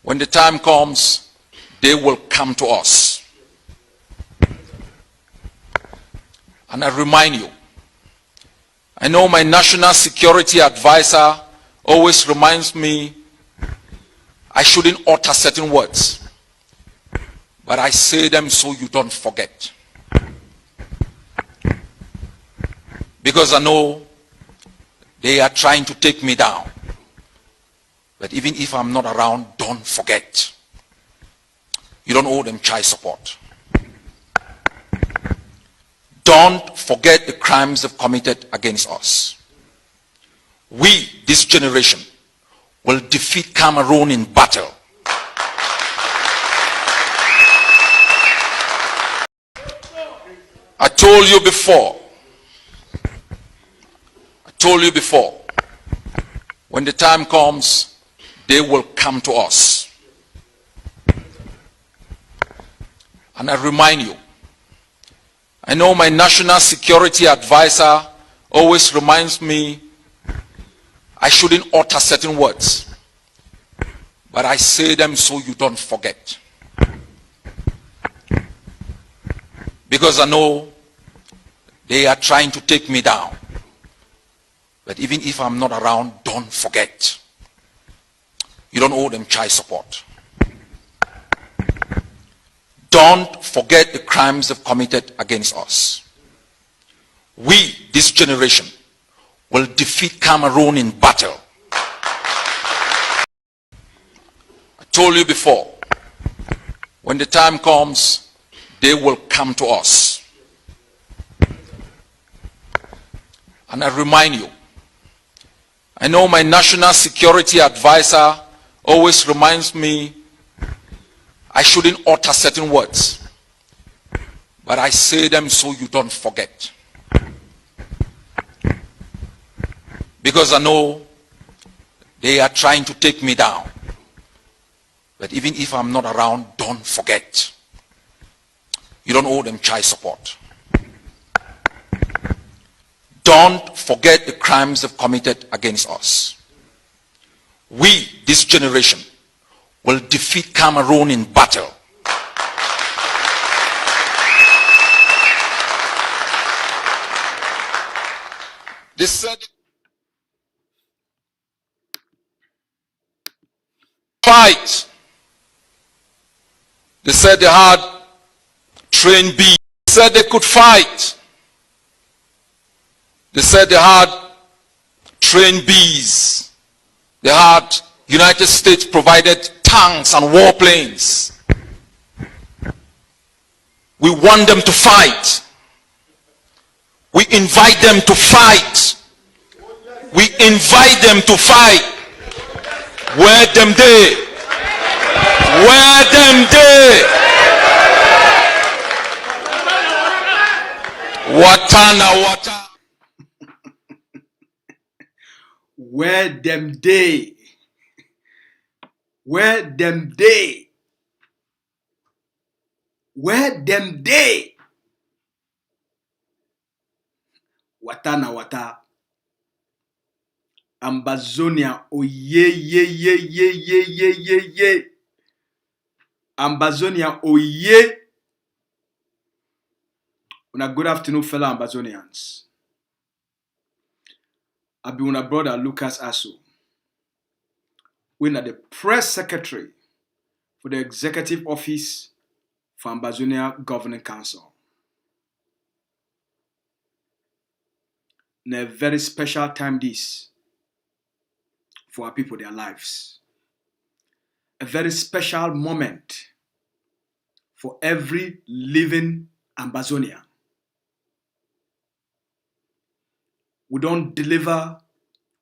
When the time comes, they will come to us. And I remind you, I know my national security advisor always reminds me I shouldn't utter certain words, but I say them so you don't forget. Because I know they are trying to take me down. But even if I'm not around, don't forget. You don't owe them child support. Don't forget the crimes they've committed against us. We, this generation, will defeat Cameroon in battle. I told you before, when the time comes, they will come to us. And I remind you, I know my national security advisor always reminds me I shouldn't utter certain words, but I say them so you don't forget. Because I know they are trying to take me down. But even if I'm not around, don't forget. You don't owe them child support. Don't forget the crimes they've committed against us. We, this generation, will defeat Cameroon in battle. I told you before, when the time comes, they will come to us. And I remind you, I know my national security advisor always reminds me I shouldn't utter certain words, but I say them so you don't forget. Because I know they are trying to take me down. But even if I'm not around, don't forget. You don't owe them child support. Don't forget the crimes they've committed against us. We, this generation, will defeat Cameroon in battle. They said fight. They said they had trained bees. They said they could fight. They said they had trained bees. They had United States provided tanks and warplanes. We want them to fight. We invite them to fight. We invite them to fight. Where them day? Where them day? Watana wata. Where them day? Where them day? Where them day? Wata na wata. Ambazonia, oh ye. Ambazonia, oh ye. Good afternoon, fellow Ambazonians. I be una brother Lucas Asu. We're the press secretary for the executive office for Ambazonia Governing Council. In a very special time this for our people, their lives. A very special moment for every living Ambazonian. We don't deliver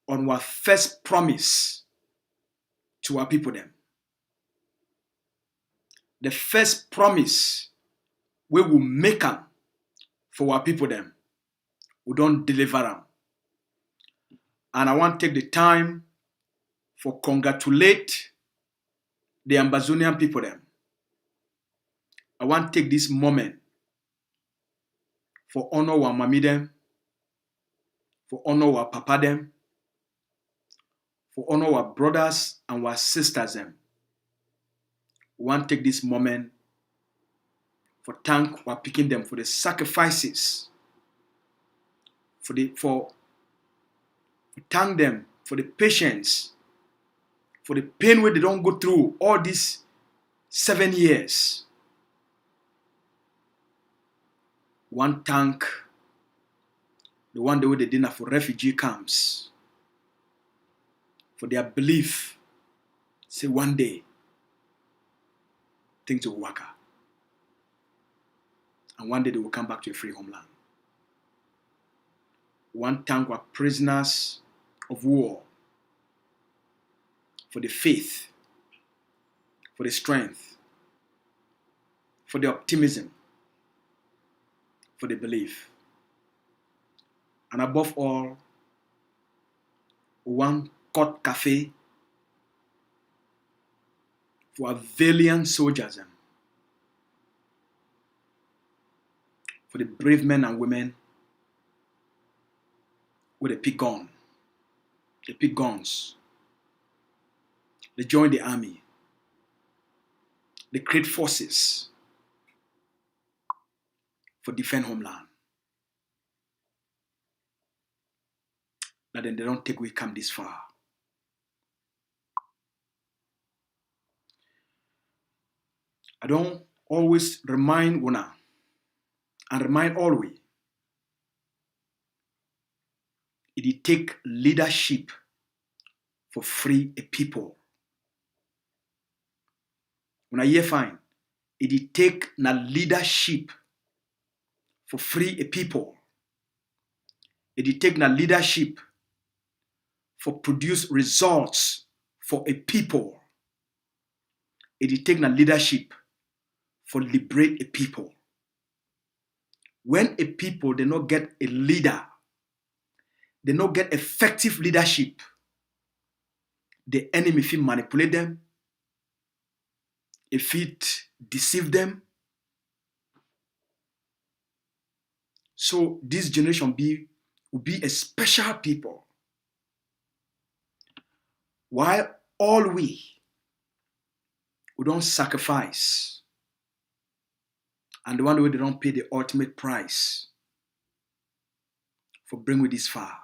on our first promise to our people them. The first promise we will make them for our people them. We don't deliver them. And I want to take the time for congratulate the Ambazonian people them. I want to take this moment for honor our mommy them, for honor our papa them, for honor our brothers and our sisters them, We want to take this moment for thank our picking them for the sacrifices, for thank them for the patience, for the pain where they don't go through all these 7 years. One thank the one day where they dinner for refugee camps, for their belief. Say one day things will work out. And one day they will come back to a free homeland. One thank our prisoners of war for the faith, for the strength, for the optimism, for the belief. And above all, one court cafe for our valiant soldiers, for the brave men and women with a big gun, the big guns. They join the army. They create forces for defend homeland. But then they don't think we come this far. I don't always remind Wuna and remind always it take leadership for free a people. When I hear fine, it take na leadership for free a people. It take na leadership for produce results for a people. It take na leadership for liberate a people. When a people they not get a leader, they not get effective leadership, the enemy fit manipulate them, if it deceive them. So this generation will be a special people. While all we don't sacrifice, and the one way they don't pay the ultimate price for bringing we this far.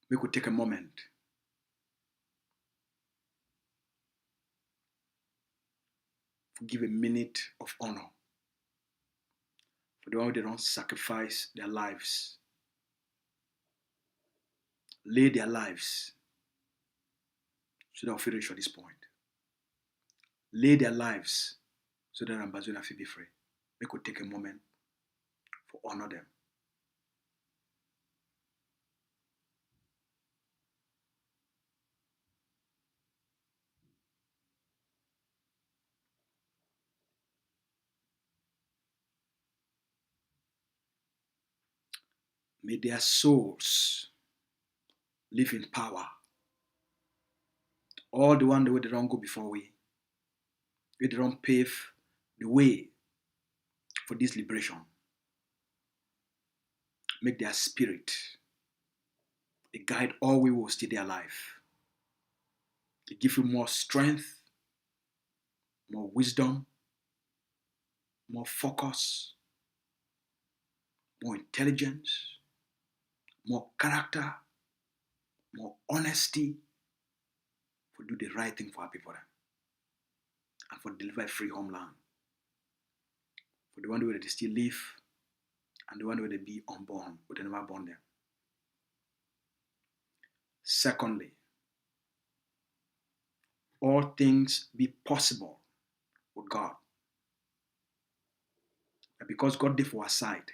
We could take a moment to give a minute of honor for the one way they don't sacrifice their lives, lay their lives so they'll finish at this point. Lay their lives so that AMBAZONIA will be free. We could take a moment for honor them. May their souls live in power. All the one the way they don't go before we don't pave the way for this liberation. Make their spirit a guide all we will stay their life. They give you more strength, more wisdom, more focus, more intelligence, more character, more honesty for do the right thing for our people and for deliver a free homeland. For the one where they still live and the one where they be unborn, but they never born them. Secondly, all things be possible with God. And because God did for our side,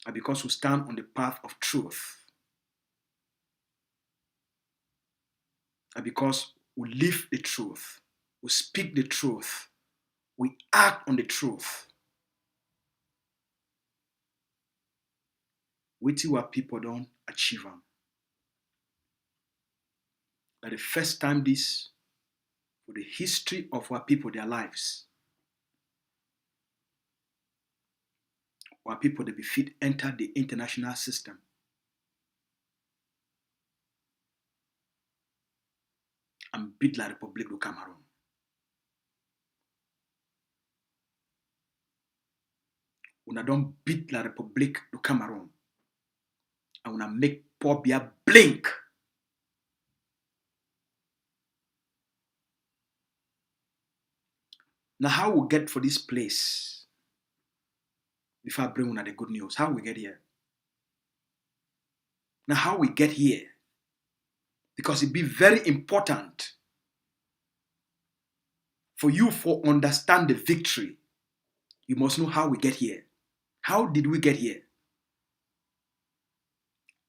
and because we stand on the path of truth, and because we live the truth, we speak the truth, we act on the truth, wait till our people don't achieve them. That the first time this, for the history of our people, their lives, our people, they be fit enter the international system. and beat la République du Cameroon. Una don't beat la République du Cameroon. And una make poor Bia blink. Now how we get for this place? Before I bring una the good news, how we get here? Now how we get here? Because it be very important for you to understand the victory. You must know how we get here. How did we get here?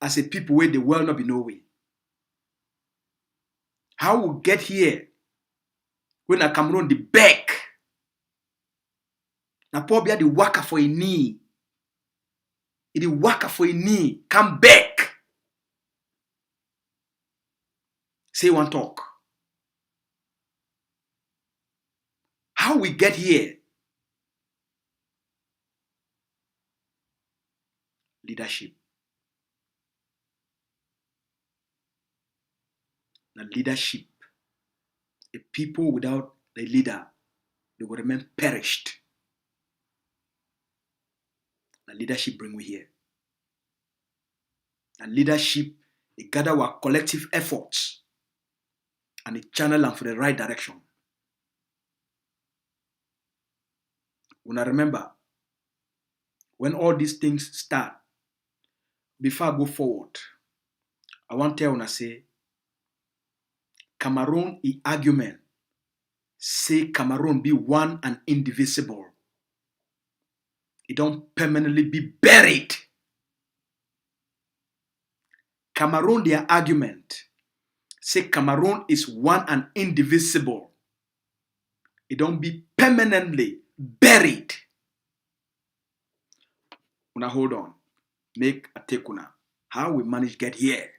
As a people where the world not be no way. How we get here when I Cameroon the back. Now probably the worker for a knee. It the worker for a knee. Come back. Say one talk. How we get here? Leadership. Now leadership. A people without a leader, they will remain perished. Now leadership bring we here. And leadership, it gather our collective efforts and it channel them for the right direction. When I remember, when all these things start, before I go forward, I want to tell you, say, Cameroon is argument. Say Cameroon be one and indivisible. It don't permanently be buried. Cameroon, their argument. Say Cameroon is one and indivisible. It don't be permanently buried. Una hold on. Make a take una. How we manage get here?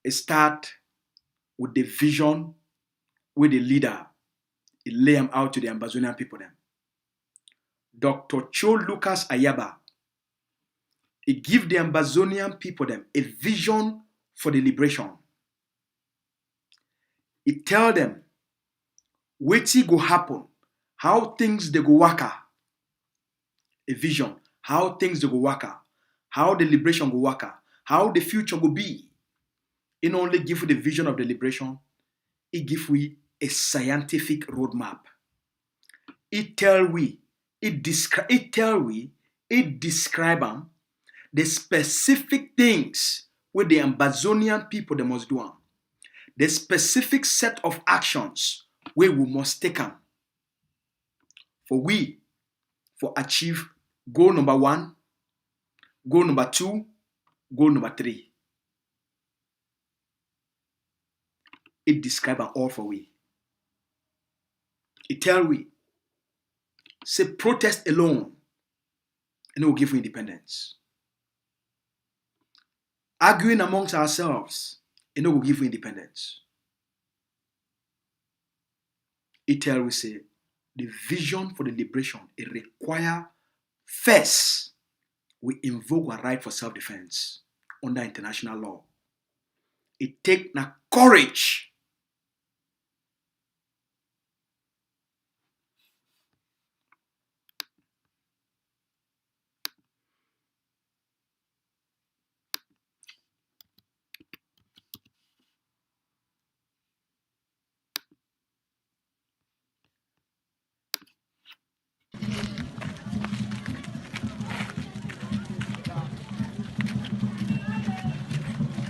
It start with the vision with the leader. It lay them out to the Ambazonian people them. Dr. Cho Lucas Ayaba. It give the Ambazonian people them a vision for the liberation. It tell them what go happen, how things they go work. A vision, how things they go work, how the liberation go work, how the future go be. It only give you the vision of the liberation, it give we a scientific roadmap. It describe them the specific things where the Ambazonian people they must do. The specific set of actions where we must take them. For achieve goal number 1, goal number 2, goal number 3. It describes all for we. It tell we, say protest alone, and it will give you independence. Arguing amongst ourselves, and it will give you independence. It tell we say, the vision for the liberation, it require first, we invoke a right for self-defense under international law. It take na courage.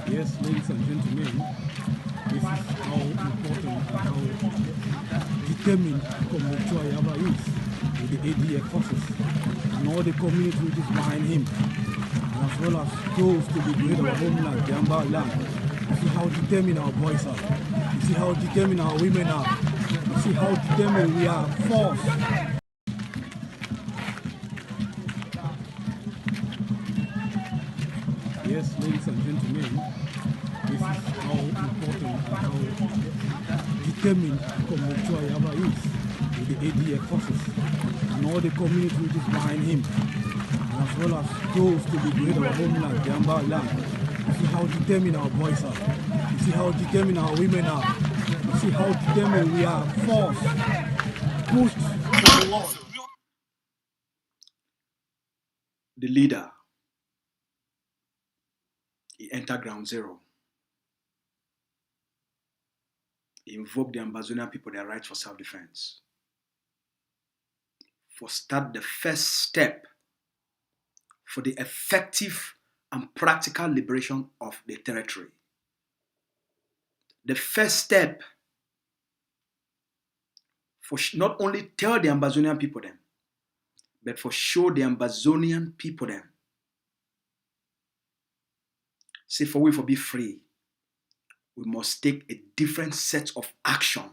Yes, ladies and gentlemen, this is how important and how determined Dr. Ayaba is with the ADF forces and all the community which is behind him, and as well as those to be great our homeland, the Amba land. You see how determined our boys are. You see how determined our women are. You see how determined we are forced. Yes, ladies and gentlemen, this is how important and how determined Dr. Ayaba is with the ADF forces and all the community which is behind him, and as well as those to be great our homeland, the Amba land. You see how determined our boys are. You see how determined our women are. You see how determined we are forced, pushed forward. The leader, he entered ground zero. He invoked the Ambazonian people their rights for self-defense. For start the first step for the effective and practical liberation of the territory. The first step for not only tell the Ambazonian people them, but for show the Ambazonian people them, say for we for be free, we must take a different set of action.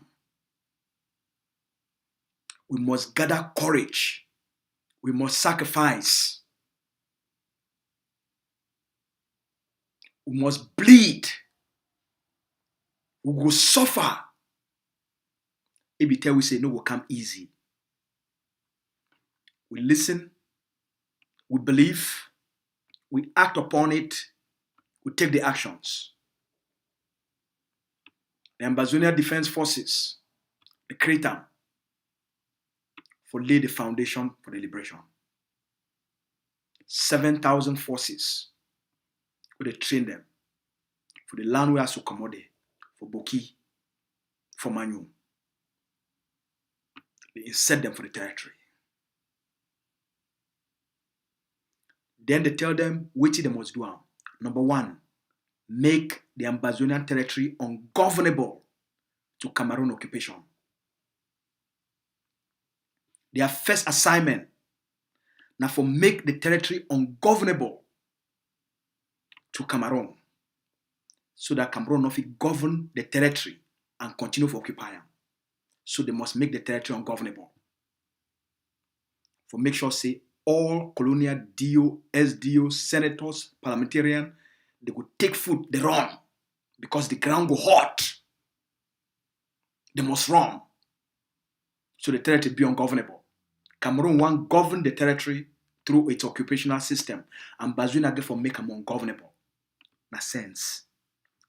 We must gather courage. We must sacrifice. We must bleed. We will suffer. Every time we say no will come easy. We listen. We believe. We act upon it. We take the actions. The Ambazonia Defense Forces, the creator, for lay the foundation for the liberation. 7,000 forces, where they train them for the land where Sukomode, for Boki, for Manu. They insert them for the territory. Then they tell them what they must do. Number one, make the Ambazonian territory ungovernable to Cameroon occupation. Their first assignment now for make the territory ungovernable to Cameroon, so that Cameroon not govern the territory and continue to occupy them. So they must make the territory ungovernable. For make sure say all colonial DO, SDO, senators, parliamentarians, they could take food, they run. Because the ground go hot. They must run. So the territory be ungovernable. Cameroon want govern the territory through its occupational system. And Ambazonia therefore make them ungovernable. Na sense,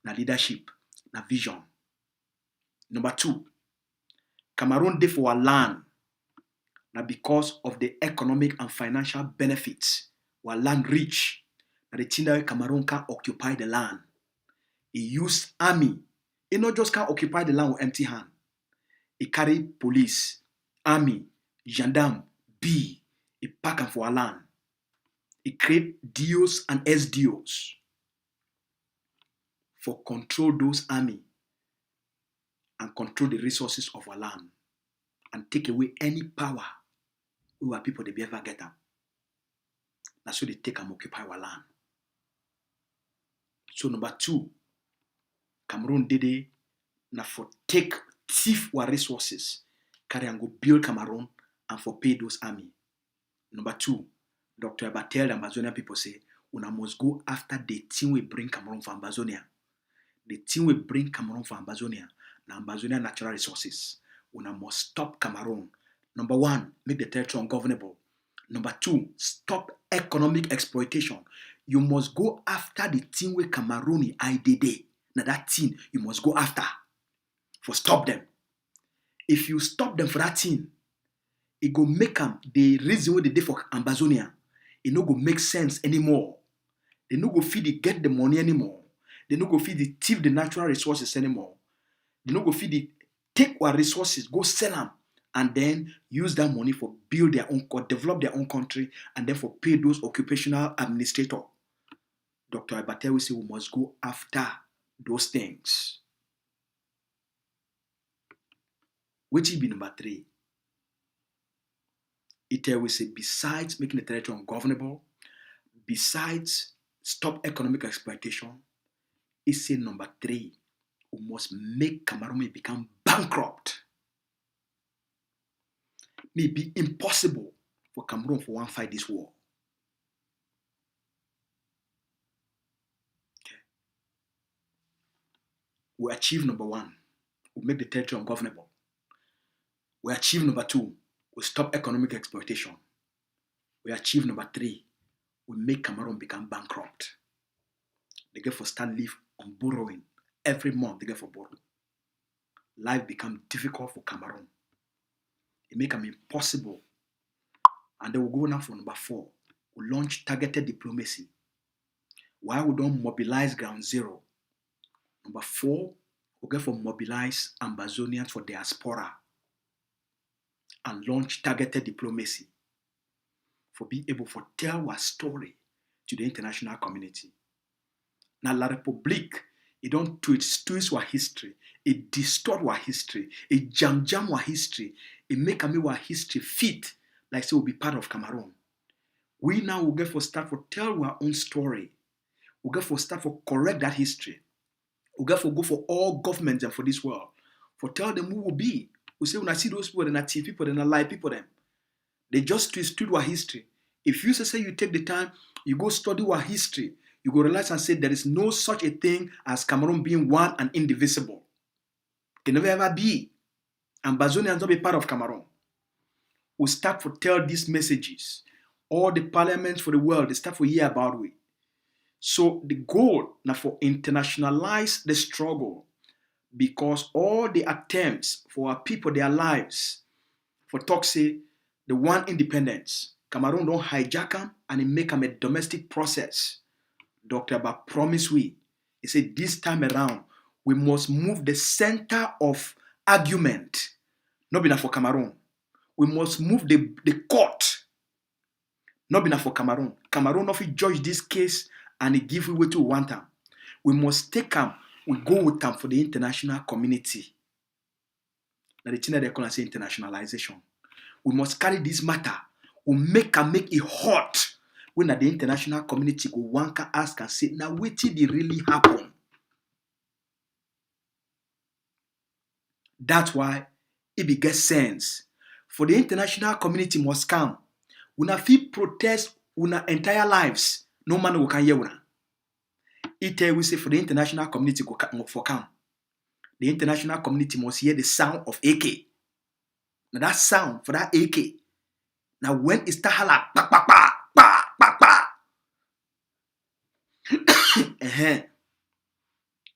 na leadership, na vision. Number two, Cameroon dey for our land. Now because of the economic and financial benefits, our land rich. Now the thing that Cameroon can occupy the land. He used army. He not just can occupy the land with empty hand. He carry police, army, gendarme, B. He pack them for our land. He create DOs and SDOs for control those army and control the resources of our land and take away any power who are people they be ever get them. That's why they take and occupy our land. So number two, Cameroon did it now for take thief our resources, carry and go build Cameroon and for pay those army. Number two, Dr. Abatel and Ambazonian people say, we must go after the thing we bring Cameroon for Ambazonia. The thing we bring Cameroon for Ambazonia, the Ambazonia natural resources. We must stop Cameroon. Number one, make the territory ungovernable. Number two, stop economic exploitation. You must go after the thing where Cameroon IDD. Now that thing you must go after. For stop them. If you stop them for that thing, it go make them the reason why they did for Ambazonia. It no go make sense anymore. They no go feed the get the money anymore. They no go feed the thief the natural resources anymore. They no go feed the take our resources, go sell them, and then use that money for build their own, develop their own country, and then for pay those occupational administrators. Dr. Abate will say we must go after those things. Which will be number three. It will say besides making the territory ungovernable, besides stop economic exploitation, it say number three, we must make Cameroon become bankrupt. It may be impossible for Cameroon for one fight this war. Okay. We achieve number one, we make the territory ungovernable. We achieve number two, we stop economic exploitation. We achieve number three, we make Cameroon become bankrupt. They get for start live on borrowing. Every month they get for borrow. Life become difficult for Cameroon. It make them impossible. And they will go now for number 4. We launch targeted diplomacy. Why we don't mobilize ground zero? Number 4, we get for mobilize Ambazonians for diaspora and launch targeted diplomacy for being able to tell our story to the international community. Now, La République, it don't twist our history, it distort our history, it jam our history, it make our history fit like so we'll be part of Cameroon. We now will get for start for tell our own story. We'll get for start for correct that history. We'll get for go for all governments and for this world. For tell them who will be. We say when I see those people, they're not thief people, they're not lie people them. They just twist our history. If you say you take the time, you go study our history, you go realize and say there is no such a thing as Cameroon being one and indivisible. It can never ever be. Ambazonians not be part of Cameroon. We start for tell these messages. All the parliaments for the world, they start for hear about we. So the goal now for internationalize the struggle, because all the attempts for our people, their lives, for talk say the one independence, Cameroon don't hijack them and it make them a domestic process. Dr. Abba promise we. He said this time around, we must move the center of argument. Not be for Cameroon. We must move the court. Not be for Cameroon. Cameroon not judge this case and it give way to one time. We must take them. We go with them for the international community. Now the thing that they call say internationalization. We must carry this matter. We make it hot. When the international community go one can ask and say, now what did it really happen? That's why it begets sense. For the international community must come. Una fit protest una entire lives. No man will can hear una. It we say for the international community go for come. The international community must hear the sound of AK. Now that sound for that AK. Now when it start holla, pa pa pa pa pa pa.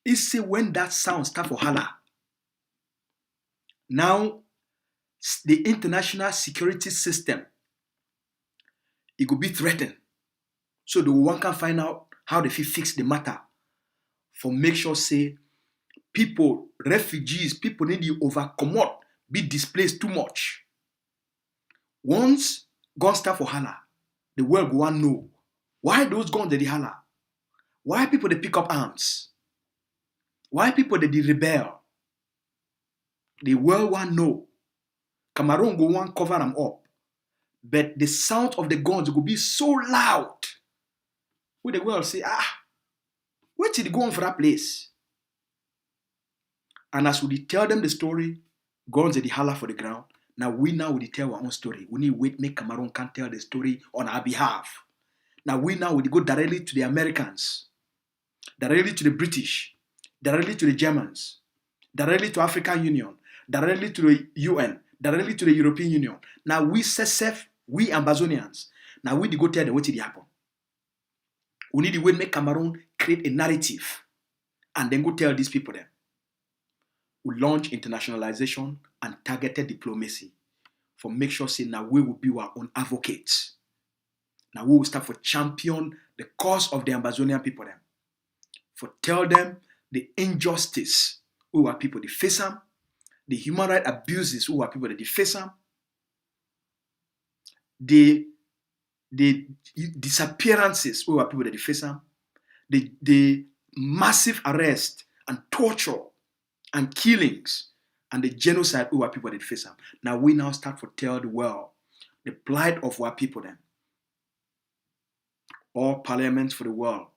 It say when that sound start for holla. Now the international security system it could be threatened. So the one can find out how they fix the matter. For make sure say people, refugees, people need to overcome, be displaced too much. Once guns start for holla, the world go want know why those guns they holla. Why people they pick up arms? Why people they rebel? The world want know. Cameroon go want cover them up. But the sound of the guns will be so loud. Where the world say, where did they go on for that place? And as we tell them the story, guns they holler for the ground. Now we will tell our own story. We need to wait, make Cameroon can tell the story on our behalf. Now we will go directly to the Americans, directly to the British, directly to the Germans, directly to African Union, directly to the UN, directly to the European Union. Now we SESEF, we Ambazonians. Now we go tell them what did happen. We need to wait, make Cameroon create a narrative and then go tell these people them. We launch internationalization and targeted diplomacy for make sure say now we will be our own advocates. Now we will start for champion the cause of the Ambazonian people them. For tell them the injustice who are people they face them, the human rights abuses who are people that they face them, the disappearances who are people that they face them, the massive arrest and torture and killings and the genocide who are people that they face them. Now we now start to tell the world the plight of our people then. All parliaments for the world,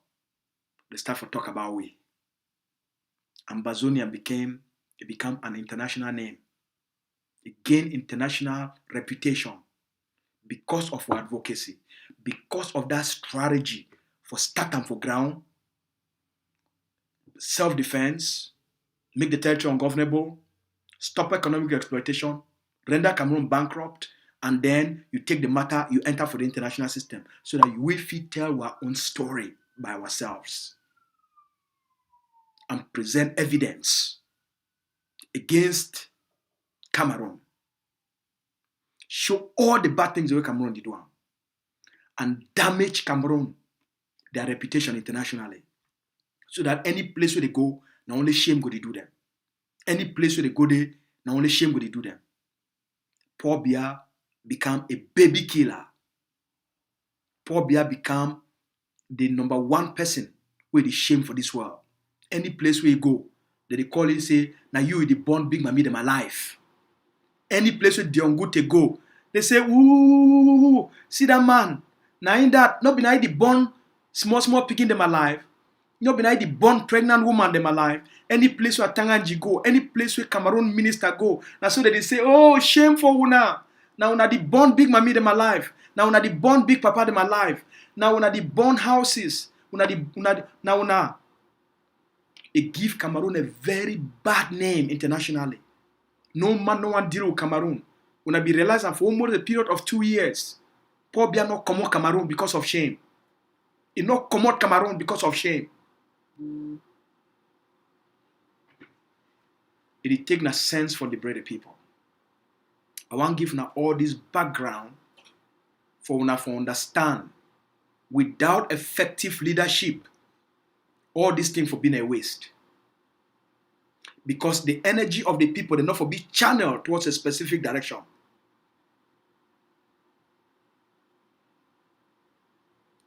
they start to talk about we. Ambazonia became an international name. It gained international reputation because of our advocacy, because of that strategy for start and for ground, self-defense, make the territory ungovernable, stop economic exploitation, render Cameroon bankrupt, and then you take the matter, you enter for the international system so that we fit tell our own story by ourselves. and present evidence against Cameroon. Show all the bad things the way Cameroon did one. And damage Cameroon, their reputation internationally. So that any place where they go, not only shame go they do them. Any place where they go there, not only shame go they do them. Paul Biya become a baby killer. Paul Biya become the number one person where they shame for this world. Any place where you go, they call it say, now you the born big mammy them alive. Any place where they good to go, they say, ooh, see that man. Now in that, not be now the born small picking them alive. Not be now the born pregnant woman them alive. Any place where Tanganji go, any place where Cameroon minister go. Now so that they say, oh, shame for una. Now una the born big mammy them alive. Now una the born big papa them alive. Now una the born houses. It give Cameroon a very bad name internationally. No man, no one deal with Cameroon. When I be realizing for almost a period of 2 years, Paul Biya not come out Cameroon because of shame. He not come out Cameroon because of shame. It take a sense for the brother people. I want to give now all this background for una to understand. Without effective leadership, all these things for being a waste. Because the energy of the people, they not for be channeled towards a specific direction.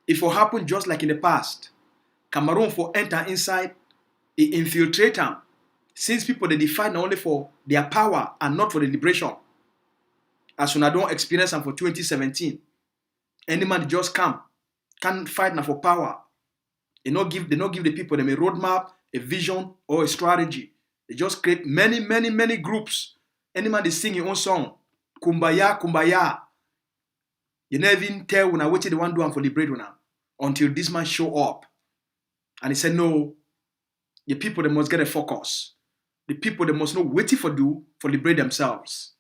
It will happen just like in the past. Cameroon for enter inside, it infiltrate them. Since people they fight not only for their power and not for the liberation. As soon as I don't experience them for 2017. Any man just come, can't fight now for power. They not give the people them a roadmap, a vision, or a strategy. They just create many groups. Any man they sing your own song. Kumbaya, kumbaya. You never even tell when I waited the one do for liberate now. Until this man show up. And he said, no, the people they must get a focus. The people they must know waiting for do for liberate themselves.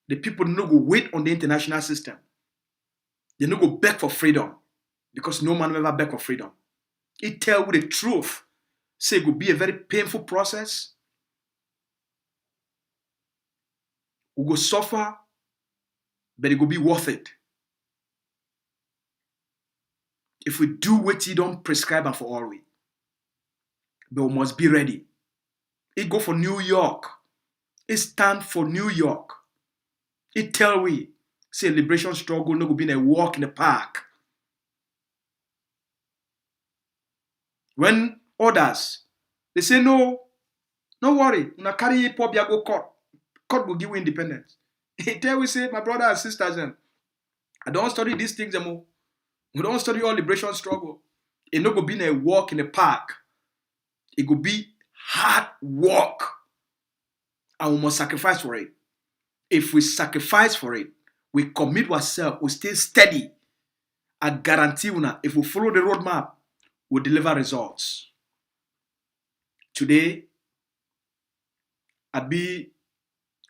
The people no go wait on the international system. They no go beg for freedom. Because no man will ever beg for freedom. He tell you the truth. Say it will be a very painful process. We go suffer, but it will be worth it. If we do what he don't prescribe and for all we. But we must be ready. It go for New York. It stand for New York. It tell we, say liberation struggle no go be a walk in the park. When others, they say no worry, una carry Paul Biya go court. Court will give you independence. He tell we say, my brothers and sisters, I don't study these things anymore. We don't study all liberation struggle. It no go be a walk in the park. It go be hard work. And we must sacrifice for it. If we sacrifice for it, we commit ourselves, we stay steady. I guarantee you now, if we follow the roadmap, we'll deliver results. Today, I be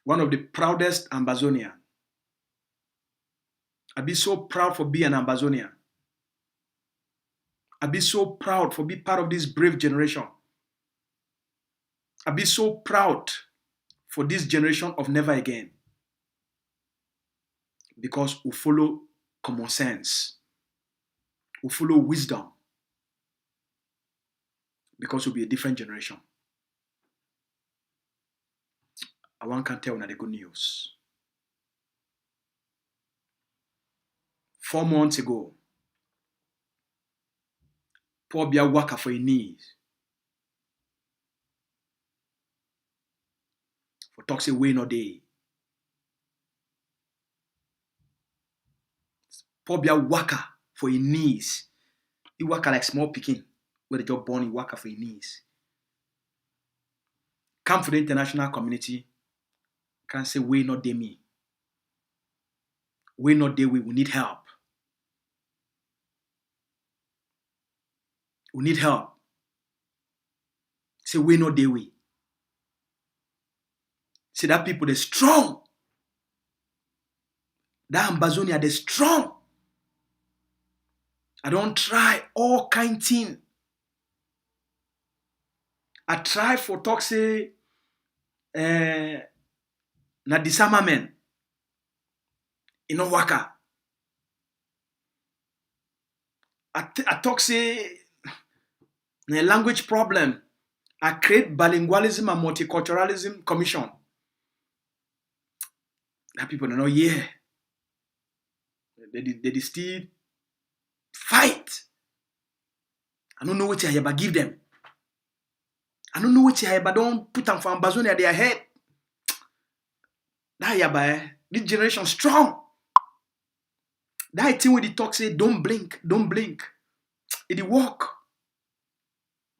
one of the proudest Ambazonian. I be so proud for being an Ambazonian. I be so proud for being part of this brave generation. I be so proud for this generation of never again. Because we follow common sense. We follow wisdom. Because we'll be a different generation. I want to tell you the good news. 4 months ago, Paul Biya waka for his knees. For talk say way no day. Paul Biya waka for his knees. He waka like small pikin. Where they just born, he waka for his knees. Come for the international community. Can say way not day me. Way not day we need help. We need help. Say we no day we. Say that people they're strong. That Ambazonia they're strong. I don't try all kind thing. I try for talk say na disarmament. You know waka. I talk say na language problem. I create bilingualism and multiculturalism commission. That people don't know, yeah. They still fight. I don't know what I ever give them. I don't know what I ever don't put them for AMBAZONIA their head. That yaba, this generation strong. That thing when they talk say, don't blink. It work.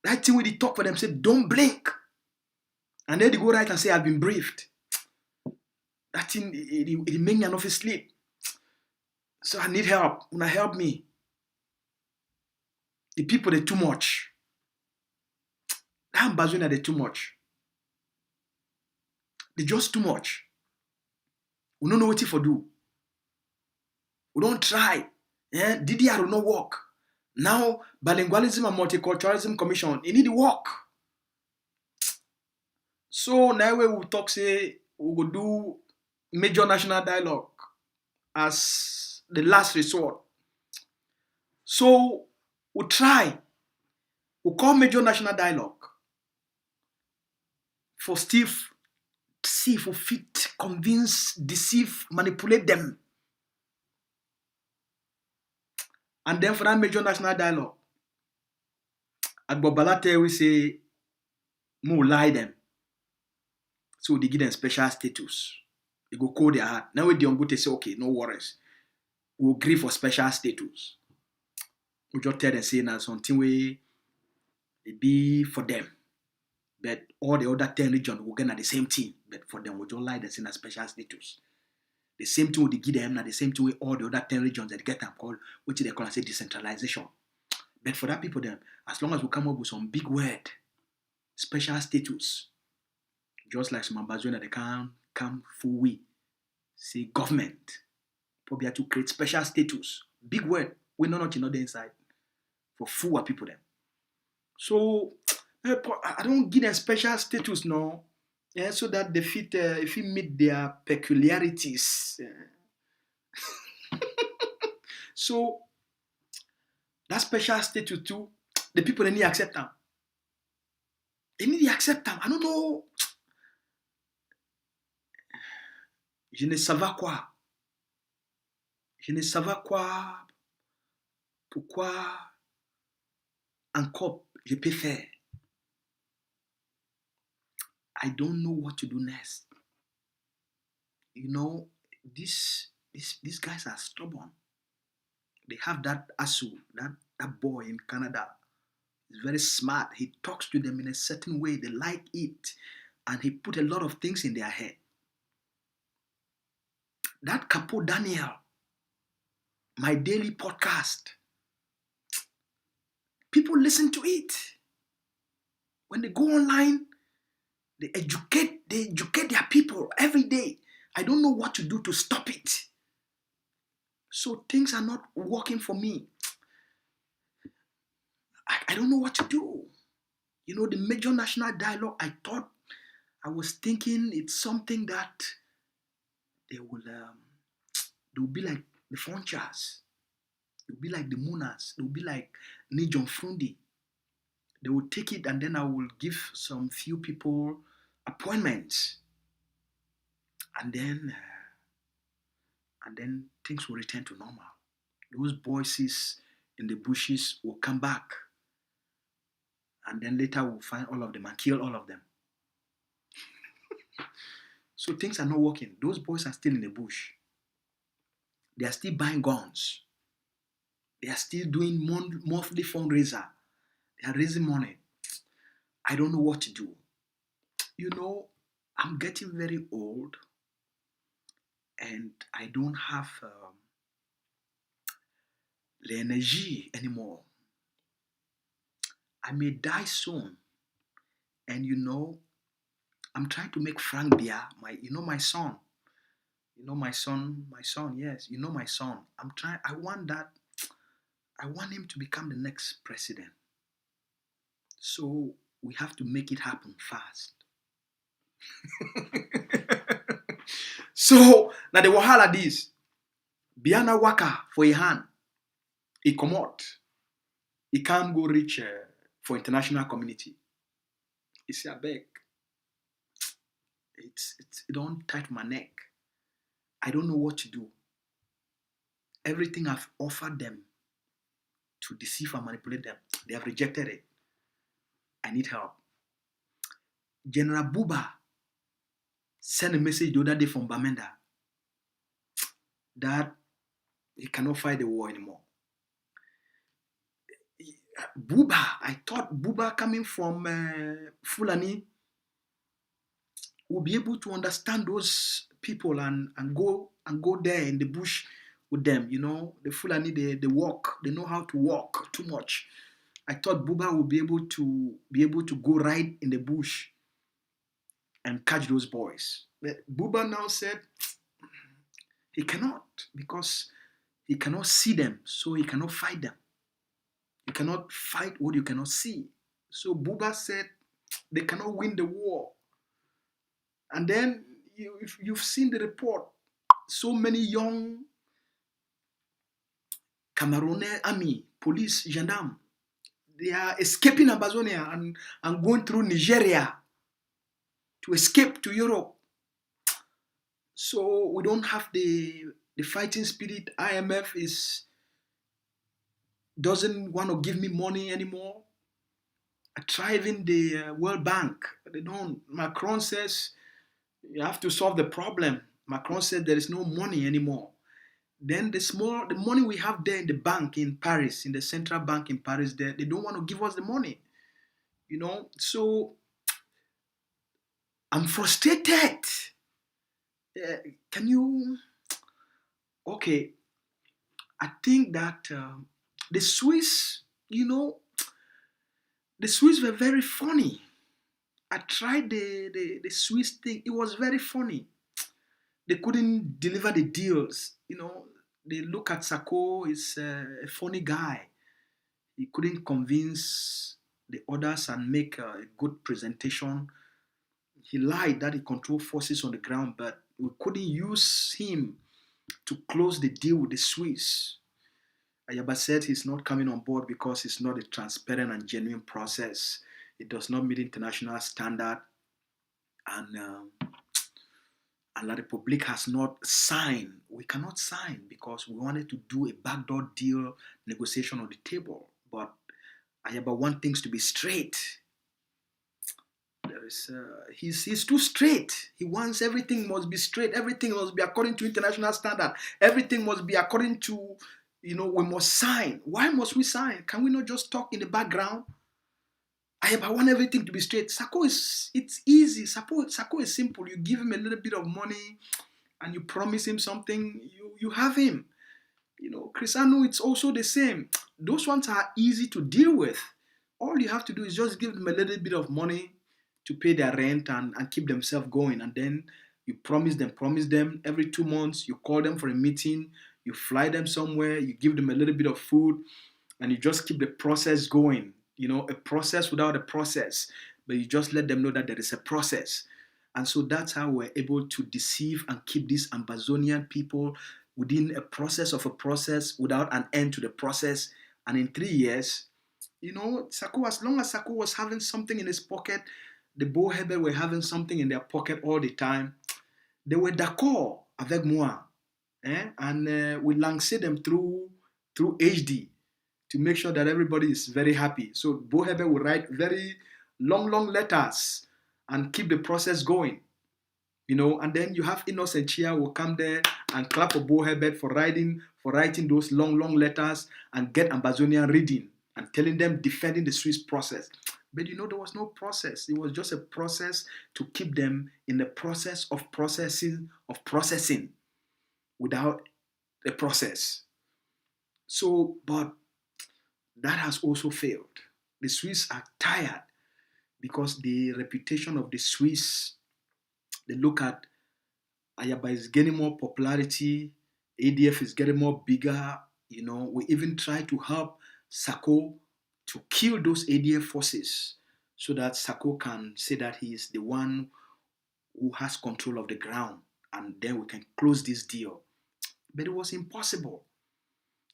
That thing when they talk for them say, don't blink. And then they go right and say, I've been briefed. That thing, it make me not sleep. So I need help. Una help me. The people, they too much. That AMBAZONIA, they too much. They just too much. We don't know what to do. We don't try. Yeah? DDR will not work. Now, bilingualism and multiculturalism commission, it need to work. So now we will talk say we will do major national dialogue as the last resort. So we try. We call major national dialogue for Steve, see if we fit, convince, deceive, manipulate them. And then for that major national dialogue, Agbobalate we say, we lie them. So they give them special status. They go call their heart. Now we don't say, okay, no worries. We'll agree for special status. We just tell them say now something we it be for them. But all the other 10 regions will get at the same thing. But for them, we just lie them say a special status. The same thing we give them, now the same thing way all the other 10 regions that get them called, which they call say decentralization. But for that people them, as long as we come up with some big word, special status, just like some AMBAZONIA, they can come full way. Say government. Probably have to create special status. Big word. We know not the inside. For full people them. So I don't give them special status now. Yeah, so that they fit if you meet their peculiarities. So that special status too, the people they need to accept them. They need to accept them. I don't know. Je ne savais quoi. Je ne savais quoi. Pourquoi encore je peux faire. I don't know what to do next. You know, these guys are stubborn. They have that Asu, that boy in Canada. He's very smart. He talks to them in a certain way. They like it. And he put a lot of things in their head. That Capo Daniel, my daily podcast, people listen to it. When they go online, they educate their people every day. I don't know what to do to stop it. So things are not working for me. I don't know what to do. You know, the major national dialogue, I was thinking it's something that they will be like the Fonchas. They'll be like the Munas. They'll be like Nijon Frundi. They will take it and then I will give some few people appointments. And then things will return to normal. Those voices in the bushes will come back. And then later we'll find all of them and kill all of them. So things are not working. Those boys are still in the bush. They are still buying guns. They are still doing monthly fundraiser. They are raising money. I don't know what to do. You know, I'm getting very old and I don't have the energy anymore. I may die soon. And you know, I'm trying to make Frank Bia, my son. You know my son, yes. You know my son. I want him to become the next president. So we have to make it happen fast. So now the wahala this, Biana waka for a hand, he come out, he can't go reach for international community. He say, I beg, it don't tight my neck. I don't know what to do. Everything I've offered them to deceive and manipulate them, they have rejected it. I need help. General Buba sent a message the other day from Bamenda that he cannot fight the war anymore. Buba, I thought Buba coming from Fulani would be able to understand those people and go there in the bush with them. You know, the Fulani, they walk, they know how to walk too much. I thought Buba would be able to go right in the bush and catch those boys. But Buba now said he cannot, because he cannot see them, so he cannot fight them. You cannot fight what you cannot see. So Buba said they cannot win the war. And then if you've seen the report, so many young Cameroonian army, police, gendarmes, they are escaping Ambazonia and going through Nigeria to escape to Europe. So we don't have the fighting spirit. IMF doesn't want to give me money anymore. I try even the World Bank. They don't. Macron says you have to solve the problem. Macron said there is no money anymore. Then the money we have there in the bank in Paris, in the central bank in Paris, there, they don't want to give us the money. You know, so I'm frustrated. Can you? Okay, I think that the Swiss, you know, the Swiss were very funny. I tried the Swiss thing. It was very funny. They couldn't deliver the deals. You know, they look at Sako, he's a funny guy. He couldn't convince the others and make a good presentation. He lied that he controlled forces on the ground, but we couldn't use him to close the deal with the Swiss. Ayaba said he's not coming on board because it's not a transparent and genuine process. It does not meet international standard, and La Republique has not signed. We cannot sign because we wanted to do a backdoor deal negotiation on the table. But Ayaba wants things to be straight. He's too straight. He wants everything must be straight. Everything must be according to international standard. Everything must be according to, we must sign. Why must we sign? Can we not just talk in the background? I want everything to be straight. Sako it's easy. Sako is simple. You give him a little bit of money and you promise him something, you have him. Cristiano, it's also the same. Those ones are easy to deal with. All you have to do is just give them a little bit of money to pay their rent and keep themselves going. And then you promise them every 2 months, you call them for a meeting, you fly them somewhere, you give them a little bit of food, and you just keep the process going. A process without a process, but you just let them know that there is a process. And so that's how we're able to deceive and keep these Ambazonian people within a process of a process without an end to the process. And in 3 years, Sako, as long as Sako was having something in his pocket, the Bohebe were having something in their pocket all the time. They were d'accord avec moi. And we lanced them through HD to make sure that everybody is very happy. So Bohebe will write very long letters and keep the process going. And then you have Innocent Chia will come there and clap for Bohebe for writing those long letters and get Ambazonian reading and telling them, defending the Swiss process. But there was no process. It was just a process to keep them in the process of processing without a process. So, but that has also failed. The Swiss are tired because the reputation of the Swiss, they look at Ayaba is getting more popularity, ADF is getting more bigger. We even try to help Sako to kill those ADF forces so that Sako can say that he is the one who has control of the ground, and then we can close this deal. But it was impossible.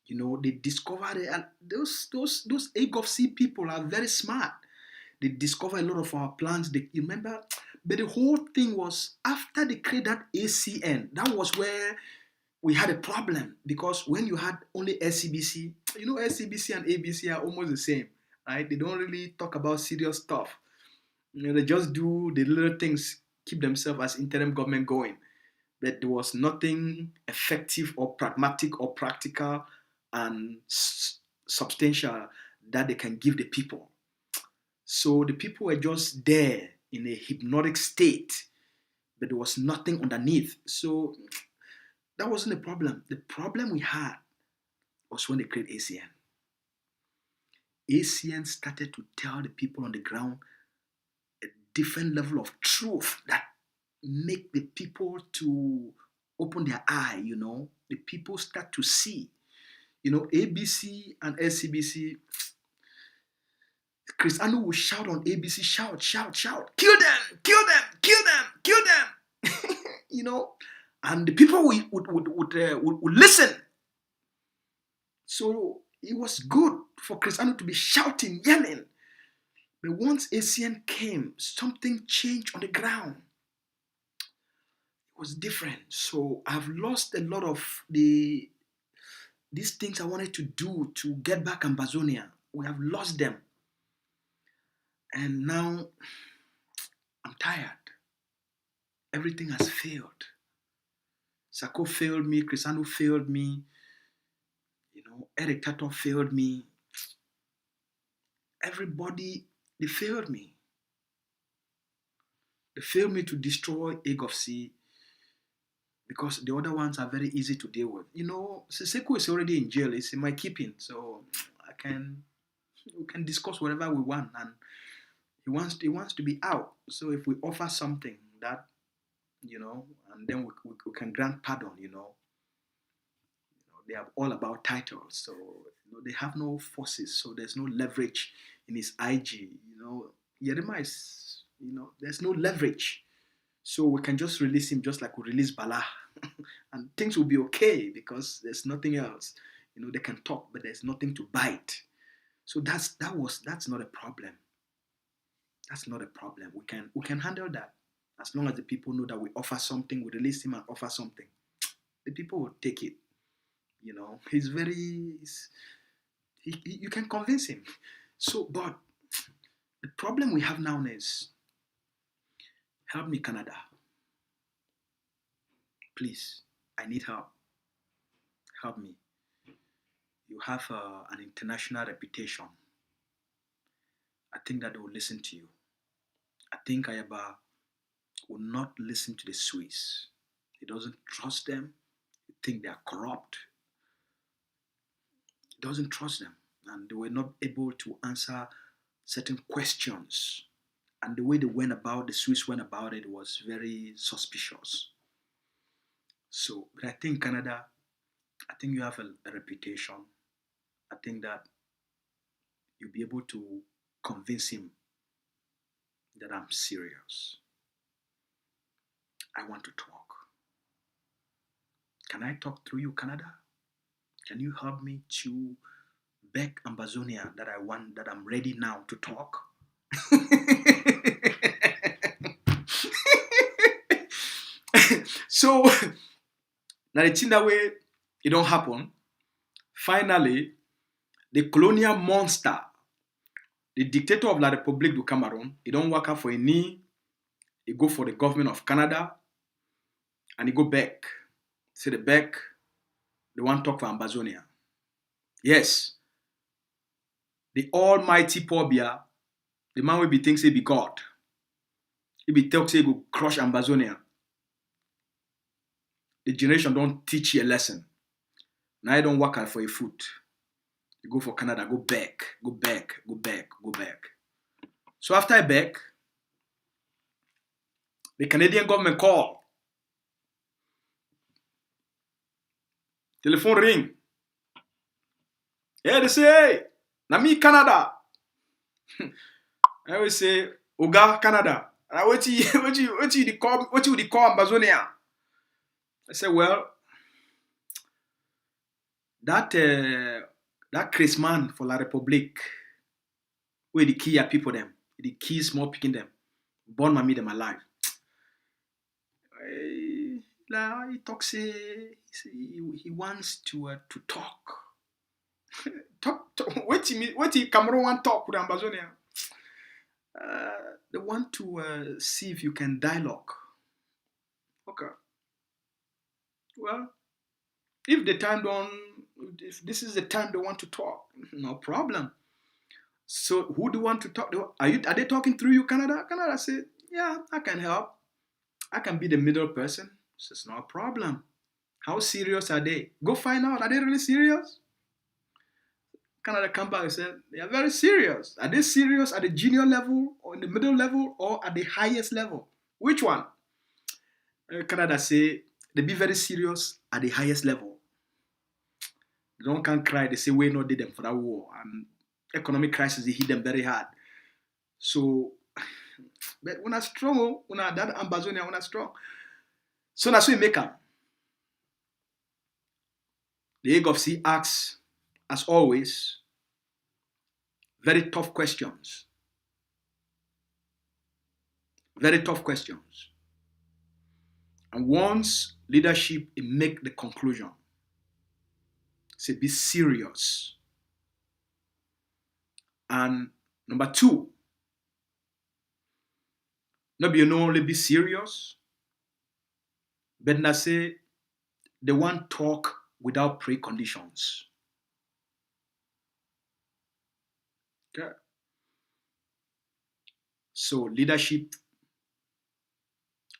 They discovered it, and those AGOFC people are very smart. They discovered a lot of our plans. They remember, but the whole thing was after they created that ACN. That was where we had a problem, because when you had only SCBC, SCBC and ABC are almost the same, right? They don't really talk about serious stuff. They just do the little things, keep themselves as interim government going. But there was nothing effective or pragmatic or practical and substantial that they can give the people. So the people were just there in a hypnotic state, but there was nothing underneath. So that wasn't the problem. The problem we had was when they created ACN. ACN started to tell the people on the ground a different level of truth that make the people to open their eye, The people start to see. ABC and SCBC, Chris Anu will shout on ABC, shout, kill them, kill them, kill them, kill them. And the people would listen. So it was good for Chris Anu to be shouting, yelling. But once ACN came, something changed on the ground. It was different. So I've lost a lot of these things I wanted to do to get back Ambazonia. We have lost them. And now I'm tired. Everything has failed. Sako failed me, Crisano failed me, Eric Tato failed me. Everybody, they failed me. They failed me to destroy AGOFC because the other ones are very easy to deal with. Siseko is already in jail. It's in my keeping. So we can discuss whatever we want, and he wants to be out. So if we offer something that, and then we can grant pardon, they are all about titles. So, they have no forces. So there's no leverage in his IG. Yerima is, there's no leverage. So we can just release him just like we release Bala. And things will be okay because there's nothing else. They can talk, but there's nothing to bite. So that's not a problem. That's not a problem. We can handle that. As long as the people know that we offer something, we release him and offer something. The people will take it. You can convince him. So, but the problem we have now is, help me, Canada. Please, I need help. Help me. You have an international reputation. I think that they will listen to you. I think Ayaba will not listen to the Swiss. He doesn't trust them. He thinks they are corrupt. He doesn't trust them. And they were not able to answer certain questions. And the way the Swiss went about it was very suspicious. So, but I think Canada, I think you have a reputation. I think that you'll be able to convince him that I'm serious. I want to talk. Can I talk through you, Canada? Can you help me to beg Ambazonia that I'm ready now to talk? So, now the thing that way, it don't happen. Finally, the colonial monster, the dictator of La République du Cameroon, he don't work out for a knee. He go for the government of Canada, and he go back. Say the back, they want to talk for Ambazonia. Yes. The almighty Pobia, the man will be thinks he be God. He be tell say he go crush Ambazonia. The generation don't teach you a lesson. Now you don't work out for a foot. You go for Canada, go back, go back, go back, go back. So after I back, the Canadian government call. Telephone ring. Yeah, they say, hey, na me Canada. I always say, Oga, Canada. What you call Ambazonia? I say, well, that Chris man for La République, where the key people them, the key small picking them, born my them alive. He talks. He wants to talk. talk. What he Cameroon want talk with Ambazonia? They want to see if you can dialogue. Okay. Well, if this is the time they want to talk, no problem. So who do you want to talk to? Are they talking through you, Canada? Canada said, yeah, I can help. I can be the middle person. So it's not a problem. How serious are they? Go find out. Are they really serious? Canada come back and said, they are very serious. Are they serious at the junior level or in the middle level or at the highest level? Which one? Canada say, they be very serious at the highest level. They don't can cry. They say, we not did them for that war. And economic crisis, they hit them very hard. So, but when I strong, when I that Ambazonia, when I strong. So that's what we make them. The Egg of Sea asks, as always, very tough questions. Very tough questions. And once leadership make the conclusion, say be serious. And number two, not be only be serious, but not say they want talk without preconditions. Okay. So leadership,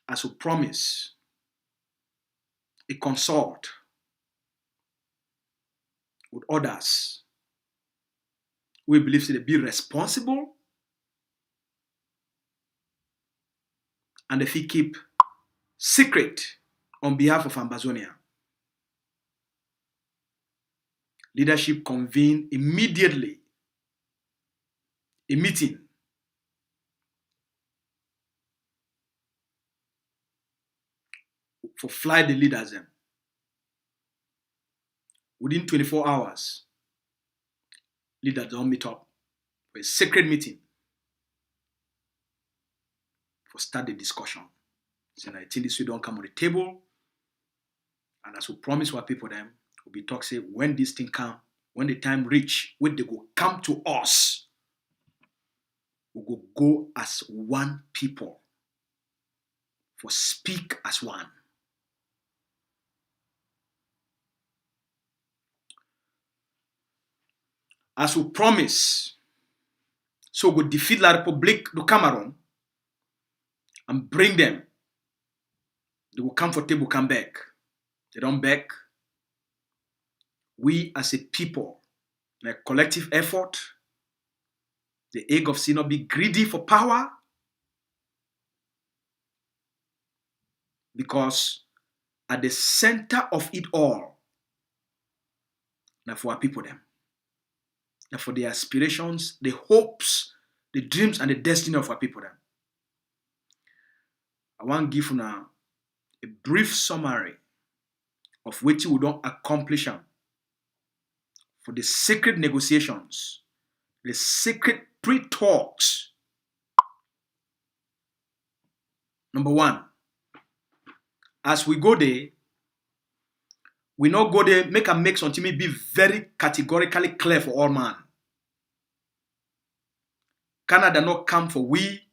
as we promise, a consult with others. We believe they be responsible and if he keep secret on behalf of Ambazonia. Leadership convene immediately a meeting for fly the leaders them. Within 24 hours, leaders don't meet up for a secret meeting for start the discussion. So I think this will don't come on the table. And as we promise our people them, we'll be talk say when this thing come, when the time reach, when they go come to us, we will go as one people for speak as one. As we promise, so we defeat La République du Cameroon and bring them. They will comfortable come back. They don't back. We as a people, in a collective effort, the egg of sin not be greedy for power, because at the center of it all, now for our people them, now for the aspirations, the hopes, the dreams, and the destiny of our people them. I want to give you now a brief summary of which we don't accomplish them for the secret negotiations, the secret pre-talks. Number one, as we go there, we not go there, make something be very categorically clear for all man. Canada not come for we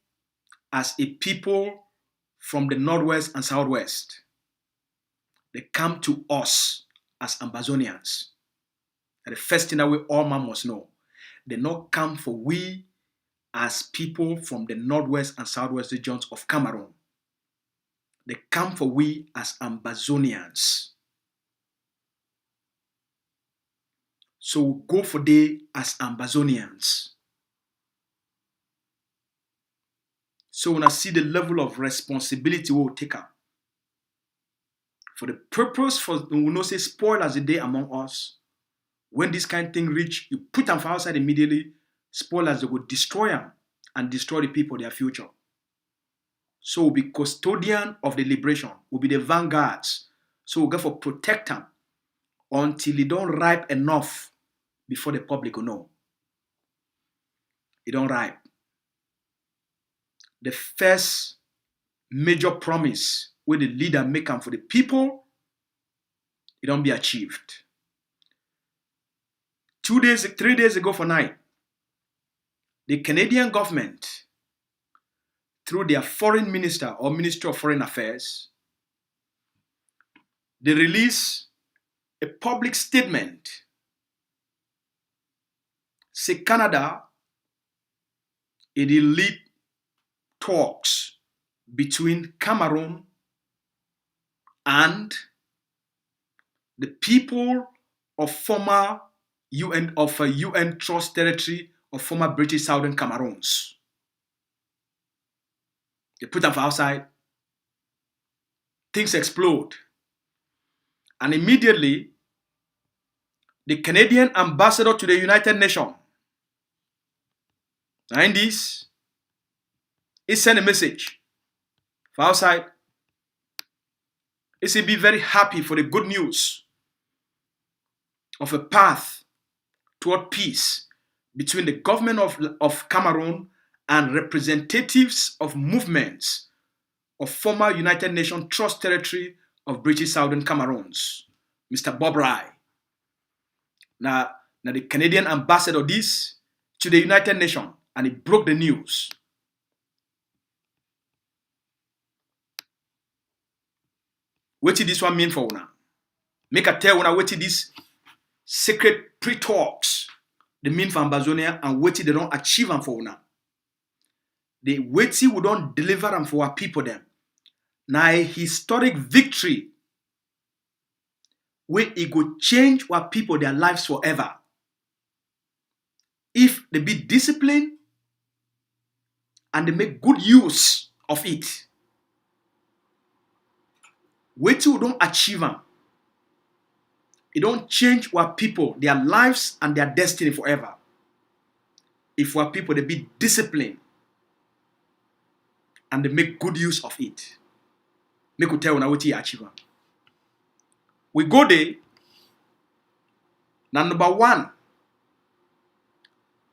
as a people from the Northwest and Southwest. They come to us as Ambazonians. And the first thing that we all man must know, they not come for we as people from the Northwest and Southwest regions of Cameroon. They come for we as Ambazonians. So we go for they as Ambazonians. So when I see the level of responsibility we will take up, for the purpose for we will not say spoil as a day among us. When this kind of thing reach, you put them for outside immediately, spoilers they will destroy them and destroy the people, their future. So we'll be custodian of the liberation. We'll be the vanguards. So we'll go for protect them until it don't ripe enough before the public will know. It don't ripe. The first major promise where the leader make them for the people, it don't be achieved. 3 days ago for night, the Canadian government, through their foreign minister or Minister of Foreign Affairs, they release a public statement. Say Canada, it will lead talks between Cameroon and the people of former UN Trust Territory of former British Southern Cameroons. They put them for outside. Things explode. And immediately, the Canadian ambassador to the United Nations, and this, he sent a message for outside. He said, be very happy for the good news of a path toward peace between the government of Cameroon and representatives of movements of former United Nations Trust Territory of British Southern Cameroons, Mr. Bob Rye. Now the Canadian ambassador this to the United Nations, and he broke the news. What did this one mean for una? Make a tell una what did this secret pre-talks they mean for Ambazonia and what they don't achieve them for una. The waiting we don't deliver them for our people them. Now a historic victory where it could change our people their lives forever. If they be disciplined and they make good use of it. Waiting we don't achieve them. It don't change our people, their lives and their destiny forever. If our people they be disciplined and they make good use of it. Make you tell you what you achieve. We go there. Now number one.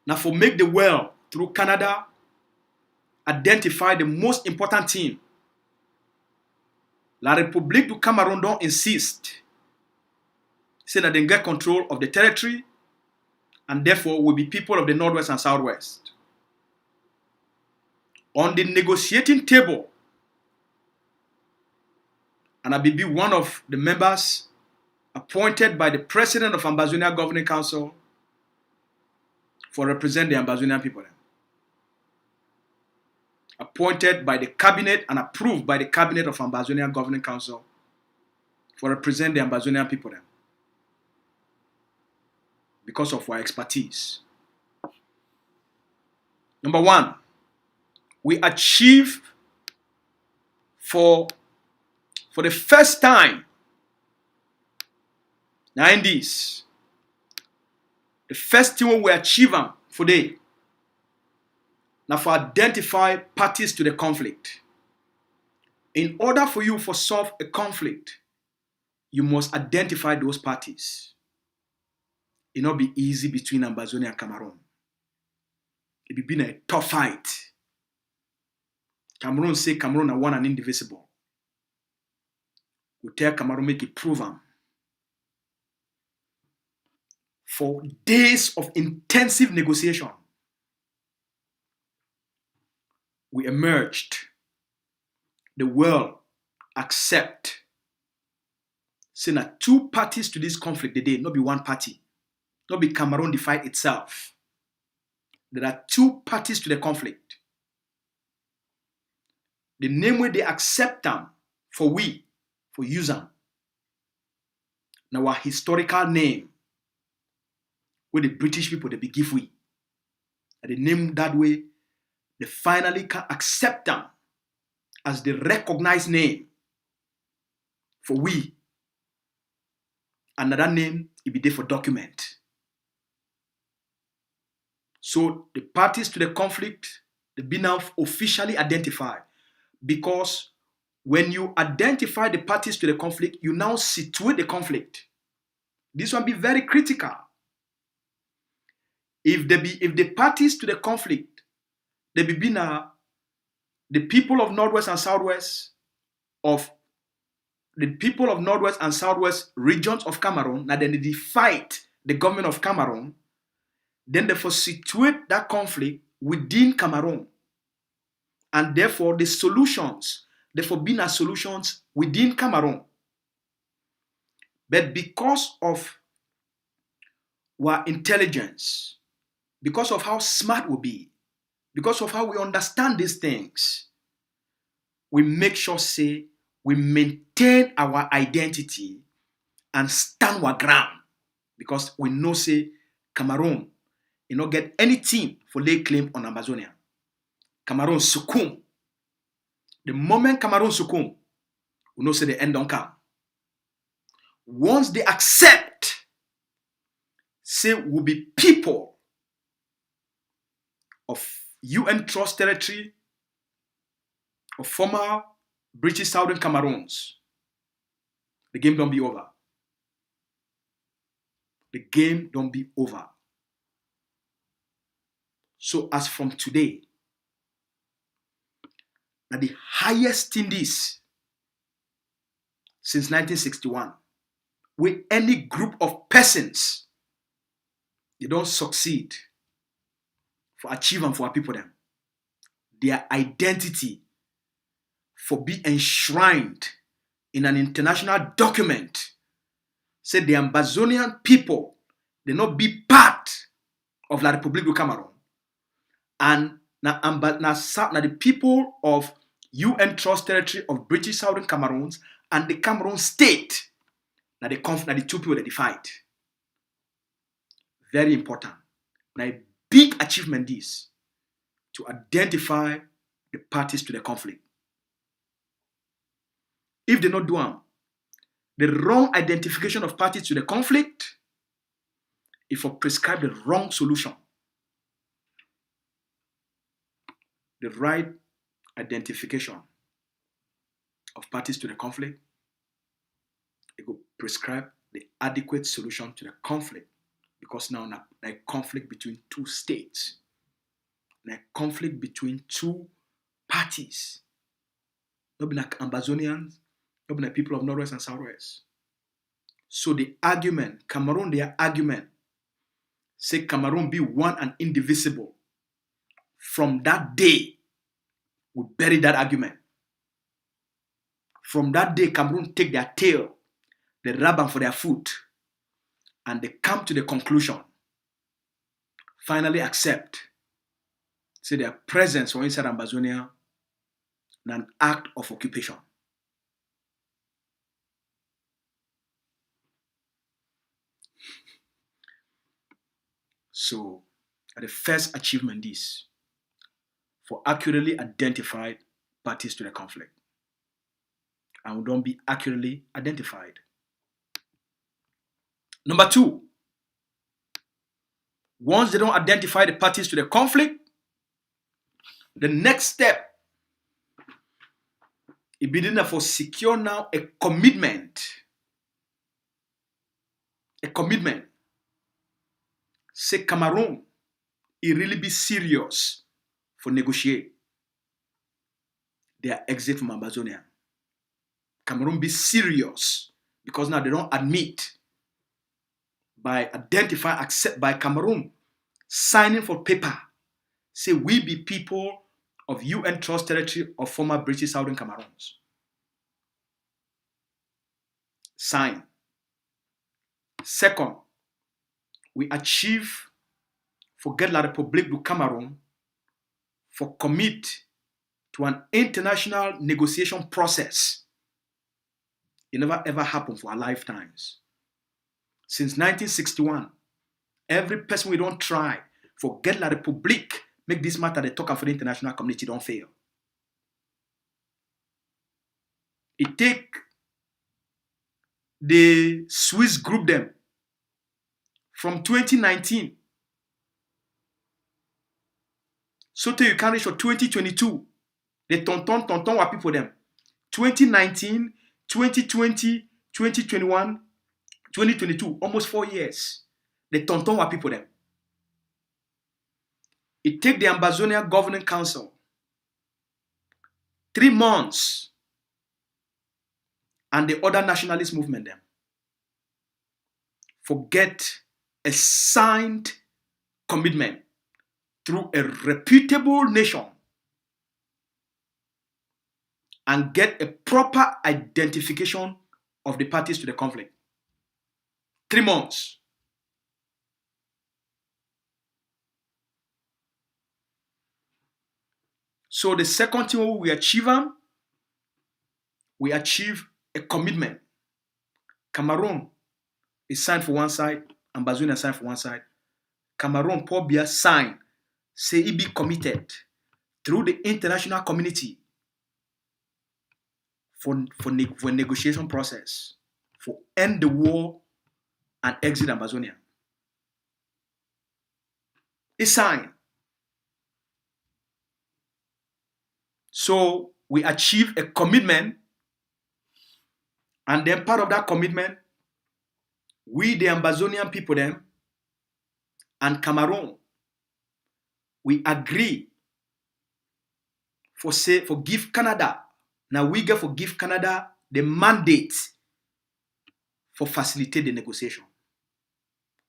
Now for make the world through Canada identify the most important thing. La République du Cameroon don't insist. Say that they get control of the territory and therefore will be people of the Northwest and Southwest. On the negotiating table, and I will be one of the members appointed by the president of Ambazonia Governing Council for represent the Ambazonian people. Appointed by the cabinet and approved by the cabinet of Ambazonia Governing Council for represent the Ambazonian people. Because of our expertise. Number one, we achieve for the first time, now in this, the first thing we achieve for today, now for identify parties to the conflict. In order for you to solve a conflict, you must identify those parties. It not be easy between Ambazonia and Cameroon. It be been a tough fight. Cameroon say Cameroon are one and indivisible. We tell Cameroon make it prove them. For days of intensive negotiation, we emerged. The world accept. Say that two parties to this conflict today, not be one party. Not be Cameroon divide itself. There are two parties to the conflict. The name where they accept them for use them. Now our historical name, where the British people they be give we. And the name that way, they finally can accept them as the recognized name for we. Another name, it be there for document. So the parties to the conflict They be now officially identified. Because when you identify the parties to the conflict, you now situate the conflict. This one be very critical. If the parties to the conflict, they be now the people of Northwest and Southwest regions of Cameroon, now then they fight the government of Cameroon, then they situate that conflict within Cameroon. And therefore the solutions, therefore being solutions within Cameroon. But because of our intelligence, because of how smart we be, because of how we understand these things, we make sure say we maintain our identity and stand our ground. Because we know say Cameroon, you not get anything for lay claim on Ambazonia. Cameroon succumb. The moment Cameroon succumb, we know say the end don't come. Once they accept, say we'll be people of UN Trust territory, of former British Southern Cameroons, the game don't be over. The game don't be over. So as from today, now the highest in this since 1961, where any group of persons, they don't succeed for achieving for our people them. Their identity for be enshrined in an international document. Say the Ambazonian people, they not be part of La République du Cameroun. And now the people of UN Trust territory of British Southern Cameroons and the Cameroon state, now the two people that they fight. Very important. Now a big achievement is to identify the parties to the conflict. If they not do the wrong identification of parties to the conflict, if we prescribe the wrong solution, the right identification of parties to the conflict, it will prescribe the adequate solution to the conflict. Because now a conflict between two states, a conflict between two parties. Not be like Ambazonians, not be like people of Northwest and Southwest. So the argument, Cameroon, their argument, say Cameroon be one and indivisible. From that day, we bury that argument. From that day, Cameroon take their tail, they rub them for their foot, and they come to the conclusion, finally accept, say their presence for inside Ambazonia an act of occupation. So, the first achievement is for accurately identified parties to the conflict. And we don't be accurately identified. Number two, once they don't identify the parties to the conflict, the next step is being for secure now a commitment. A commitment. Say Cameroon, it really be serious for negotiate their exit from Ambazonia. Cameroon be serious because now they don't admit by accept by Cameroon signing for paper, say we be people of UN Trust territory of former British Southern Cameroons. Sign. Second, we achieve forget La République du Cameroun for commit to an international negotiation process. It never ever happened for our lifetimes. Since 1961, every person we don't try forget La République, make this matter they talk for the international community don't fail. It take the Swiss group them from 2019. So till you can reach for 2022. The tonton were people them. 2019, 2020, 2021, 2022, almost 4 years. The tonton were people them. It take the Ambazonia Governing Council 3 months and the other nationalist movement them forget a signed commitment through a reputable nation and get a proper identification of the parties to the conflict. 3 months. So the second thing we achieve a commitment. Cameroon is signed for one side, Ambazonia signed for one side. Cameroon, Paul Biya signed, say he be committed through the international community for negotiation process, for end the war and exit Ambazonia. He signed. So we achieve a commitment, and then part of that commitment, we the Ambazonian people them and Cameroon, we agree for give Canada. Now we get for give Canada the mandate for facilitate the negotiation.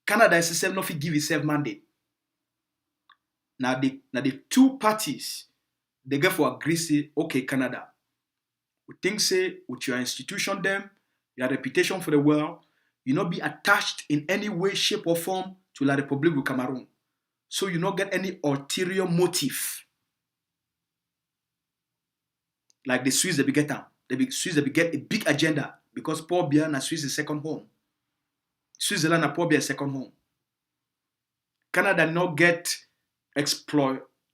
Canada is itself not give itself mandate. Now the two parties they get for agree say, okay, Canada, we think say with your institution them, your reputation for the world, you not be attached in any way, shape, or form to La République du Cameroon. So you not get any ulterior motive. Like the Swiss, they be get them. The Swiss, they be get a big agenda because Paul Biya and Swiss is second home. Switzerland and Paul Biya is second home. Canada not get an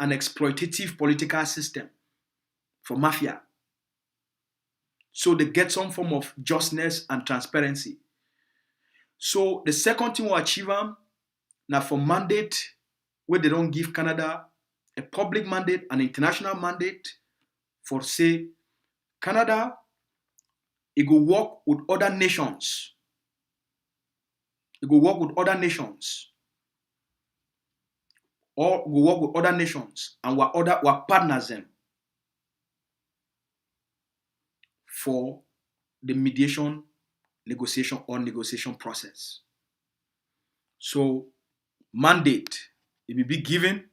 exploitative political system for mafia. So they get some form of justness and transparency. So the second thing we achieve now for mandate where they don't give Canada a public mandate, an international mandate for say Canada, it go work with other nations. It go work with other nations. Or we work with other nations and we're partners them for the mediation, negotiation process. So mandate, it will be given.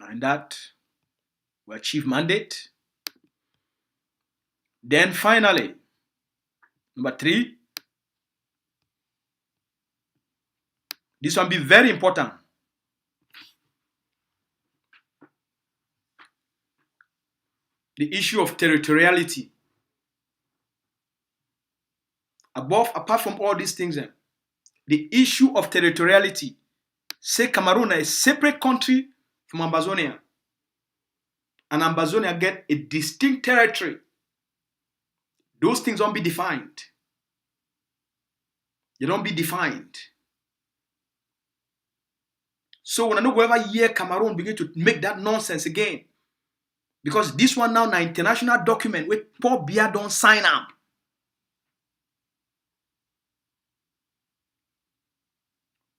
And that we achieve mandate. Then finally, number 3, this one be very important. The issue of territoriality. Apart from all these things, the issue of territoriality. Say Cameroon is a separate country from Ambazonia. And Ambazonia get a distinct territory. Those things don't be defined. They don't be defined. So when I know whoever year Cameroon begin to make that nonsense again, because this one now an international document where Paul Biya don't sign up.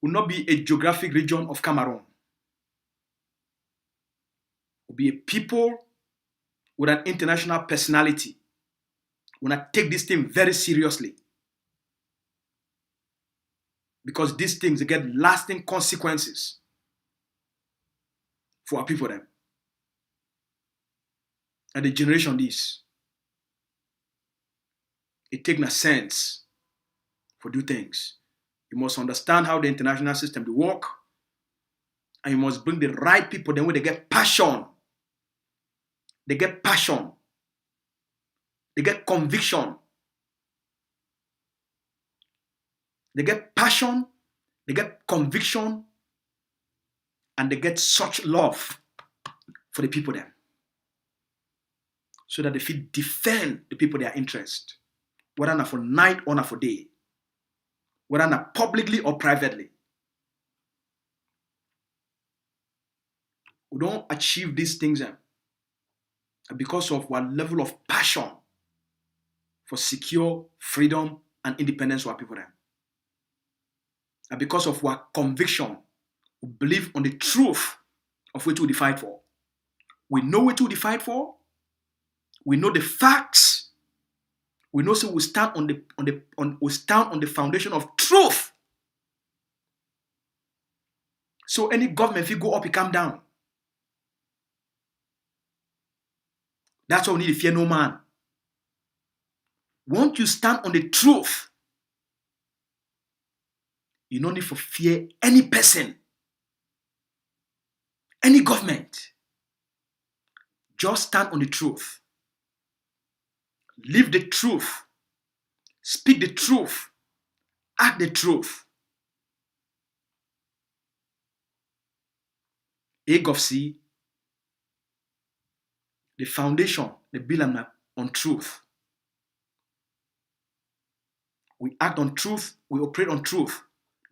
Will not be a geographic region of Cameroon. Will be a people with an international personality. When I take this thing very seriously. Because these things, they get lasting consequences for our people then. And the generation this. It takes no sense for do things. You must understand how the international system will work. And you must bring the right people then where they get passion. They get passion. They get conviction. They get passion. They get conviction. And they get such love for the people then. so that they fit defend the people their interest, whether not for night or not for day, whether not publicly or privately. We don't achieve these things because of our level of passion for secure freedom and independence for our people. And because of our conviction, we believe on the truth of what we fight for. We know what we fight for. We know the facts. We know so we stand on the foundation of truth. So any government, if you go up, you come down. That's why we need to fear no man. Once you stand on the truth, you don't need to fear any person, any government. Just stand on the truth. Live the truth. Speak the truth. Act the truth. See, the foundation, the build on truth. We act on truth. We operate on truth.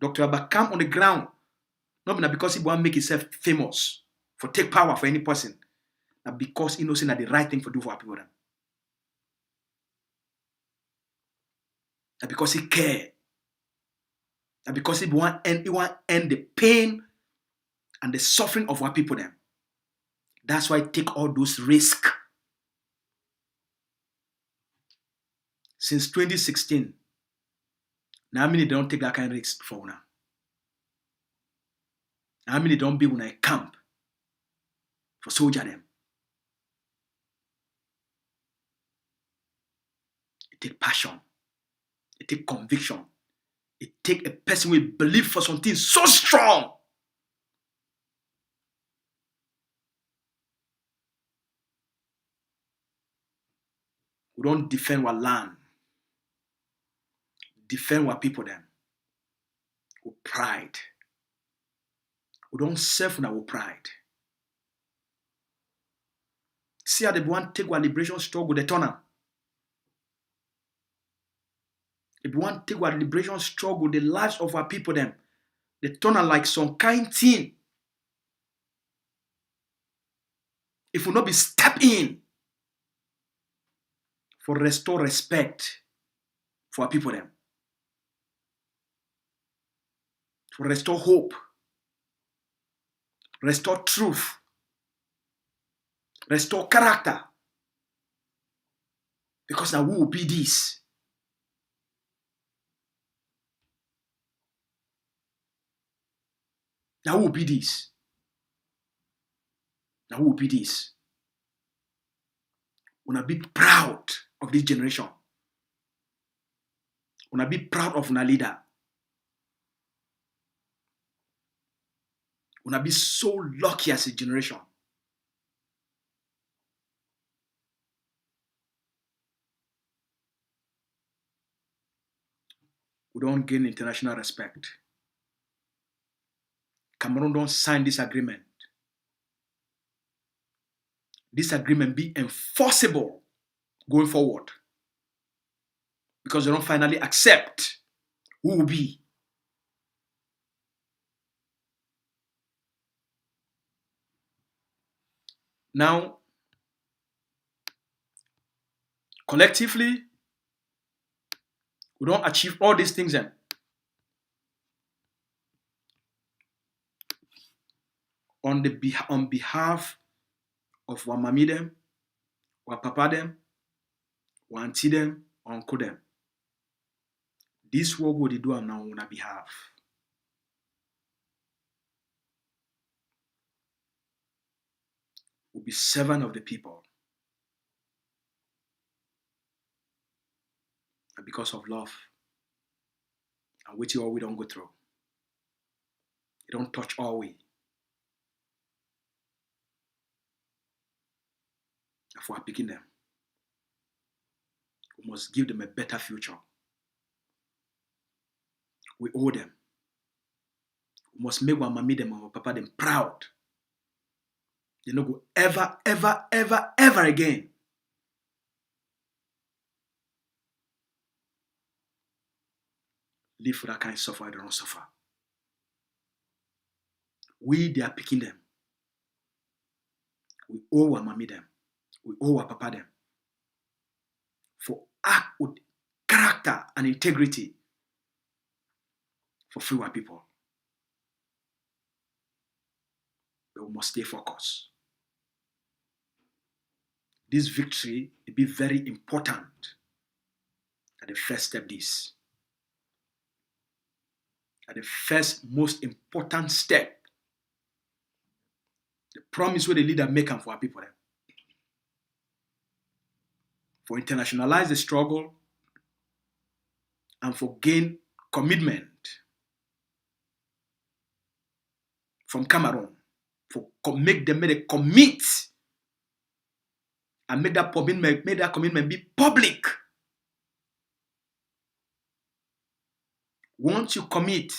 Dr. Abba come on the ground, not because he want to make himself famous, for take power for any person, but because he knows that the right thing to do for our people. And because he care. And because he want to end the pain and the suffering of our people. That's why I take all those risks. Since 2016, now how many don't take that kind of risk for now? How many don't be when I camp for soldier them? It take passion. It take conviction. It take a person who believe for something so strong. We don't defend our land. Defend our people then. With pride. We don't serve with pride. See how they want to take our liberation struggle, they turn up. If we want to take our liberation struggle, the lives of our people, them, they turn out like some kind thing. If we not be step in for restore respect for our people, them, for restore hope, restore truth, restore character, because now we will be this. Now who will be this? Now who will be this? We wanna be proud of this generation. We wanna be proud of our leader. We wanna be so lucky as a generation. We don't gain international respect. Cameroon don't sign this agreement. This agreement be enforceable going forward. Because they don't finally accept who will be. Now, collectively, we don't achieve all these things then. On behalf of our mommy them, our papa them, our auntie them, our uncle them. This work will they do now on our behalf. We'll be servant of the people. And because of love, and which all we don't go through. It don't touch all we. If we are picking them, we must give them a better future. We owe them. We must make our mommy them and our papa them proud. They don't go ever again live for that kind of suffer, they don't suffer. We, they are picking them. We owe our mommy them. We owe our papa them. For act with character and integrity for free our people. But we must stay focused. This victory will be very important at the first step this. At the first most important step. The promise where the leader make for our people. For internationalize the struggle and for gain commitment from Cameroon. For make them commit and make that commitment be public. Once you commit,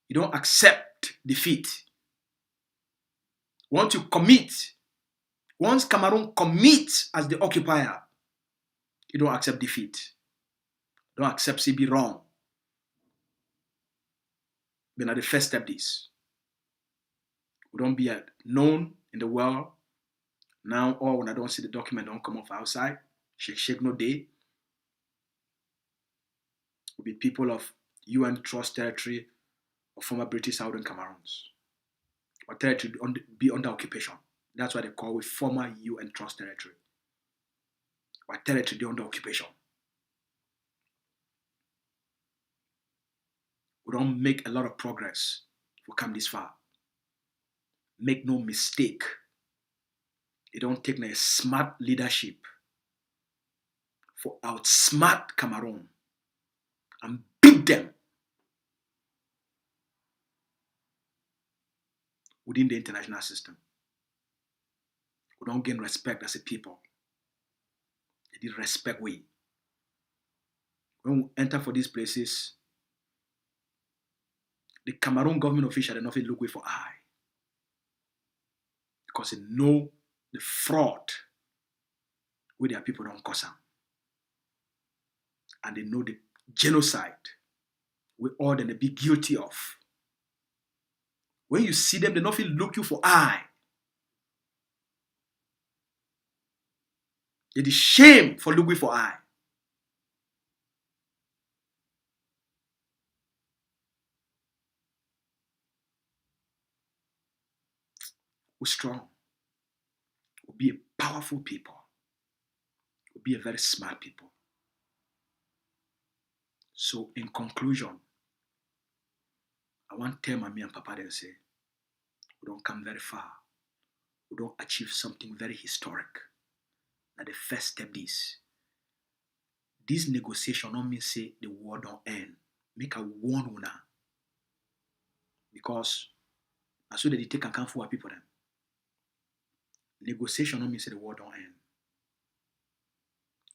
you don't accept defeat. Once you commit, once Cameroon commits as the occupier, you don't accept defeat. Don't accept CB wrong. But at the first step this. We don't be known in the world. Now, or when I don't see the document, don't come off outside. Shake no day. We'll be people of UN Trust territory or former British Southern Cameroons. Or territory be under occupation. That's why they call it former UN Trust territory. Or territory be under occupation. We don't make a lot of progress if we come this far. Make no mistake. It don't take a smart leadership for outsmart Cameroon and beat them within the international system. We don't gain respect as a people. They did respect we. When we enter for these places, the Cameroon government official, they not look way for eye. Because they know the fraud where their people don't cause them. And they know the genocide we all them be guilty of. When you see them, they not look you for eye. They the shame for looking for eye. We're strong. We'll be a powerful people. We'll be a very smart people. So in conclusion, I want to tell mommy and papa and say, we don't come very far. We don't achieve something very historic. Now the first step is, this negotiation don't mean say the war don't end. Make a warn una. Because as soon as they take and come for people them. Negotiation don't mean say the war don't end.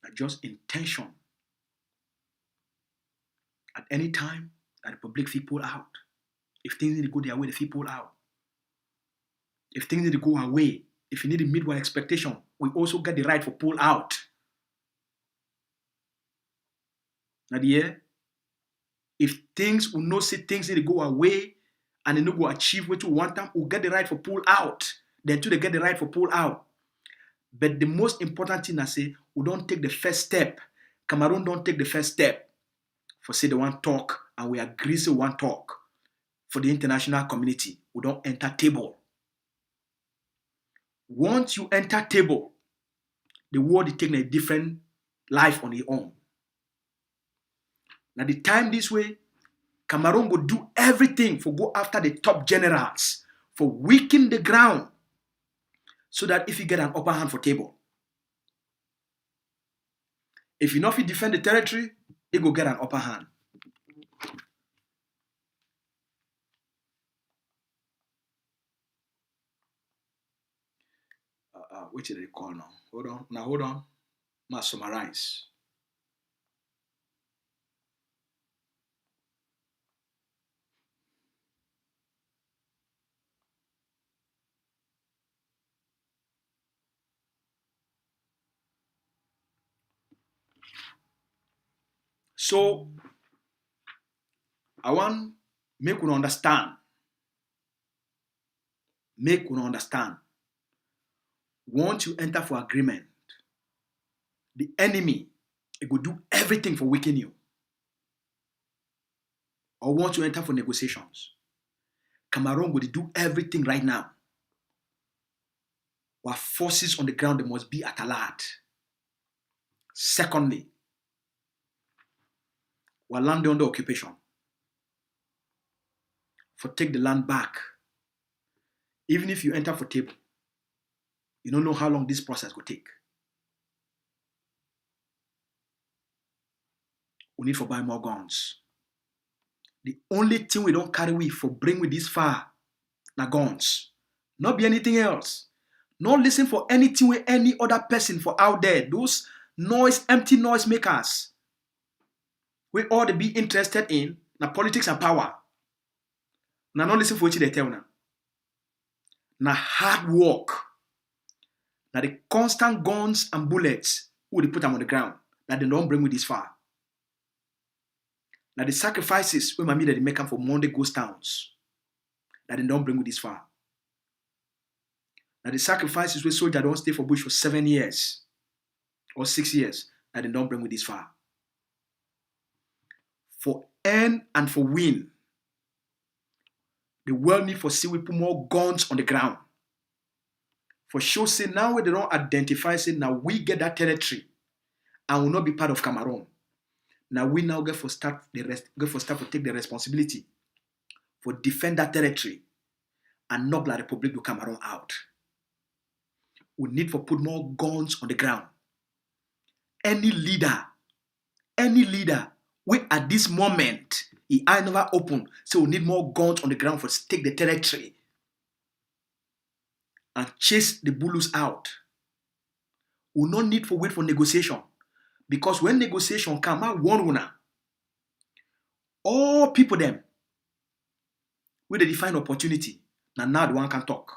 Now just intention. At any time that the public fee pull out. If things need to go their way, the fee pull out. If things need to go away, if you need to meet our expectation, we also get the right for pull out. Now if things will not say things need to go away and they not go achieve what you want them, we'll get the right for pull out. Then too they get the right for pull out. But the most important thing I say, we don't take the first step. Cameroon don't take the first step for say they want talk and we agree say one talk for the international community. We don't enter table. Once you enter table, the world is taking a different life on its own. Now the time this way, Cameroon will do everything for go after the top generals, for weaken the ground, so that if you get an upper hand for table. If you not fit defend the territory, it go get an upper hand. What did they call now? Hold on. I'll summarize. So, I want make you understand. Make you understand. Once you enter for agreement, the enemy it will do everything for weaken you. Or once you enter for negotiations, Cameroon will do everything right now. Our forces on the ground, they must be at alert. Secondly, we're land under occupation. For take the land back. Even if you enter for table, you don't know how long this process will take. We need to buy more guns. The only thing we don't carry with for bring with this far, na guns. Not be anything else. Not listen for anything with any other person for out there. Those empty noise makers. We ought to be interested in na politics and power. Now not listen for what they tell now. Na hard work. Now the constant guns and bullets who they put them on the ground that they don't bring with this far. Now the sacrifices we mami that they make them for Monday ghost towns that they don't bring with this far. Now the sacrifices where soldiers don't stay for bush for 7 years or 6 years that they don't bring with this far. For earn and for win, the world need for see we put more guns on the ground. For sure, say now we don't identify, say now we get that territory and will not be part of Cameroon. Now we now get for start to take the responsibility for defend that territory and knock la Republic of Cameroon out. We need for put more guns on the ground. Any leader, we at this moment, he eye never open, so we need more guns on the ground for take the territory and chase the bulls out. We no need for wait for negotiation. Because when negotiation come, I warn you now. All people them, where they define opportunity, now the one can talk.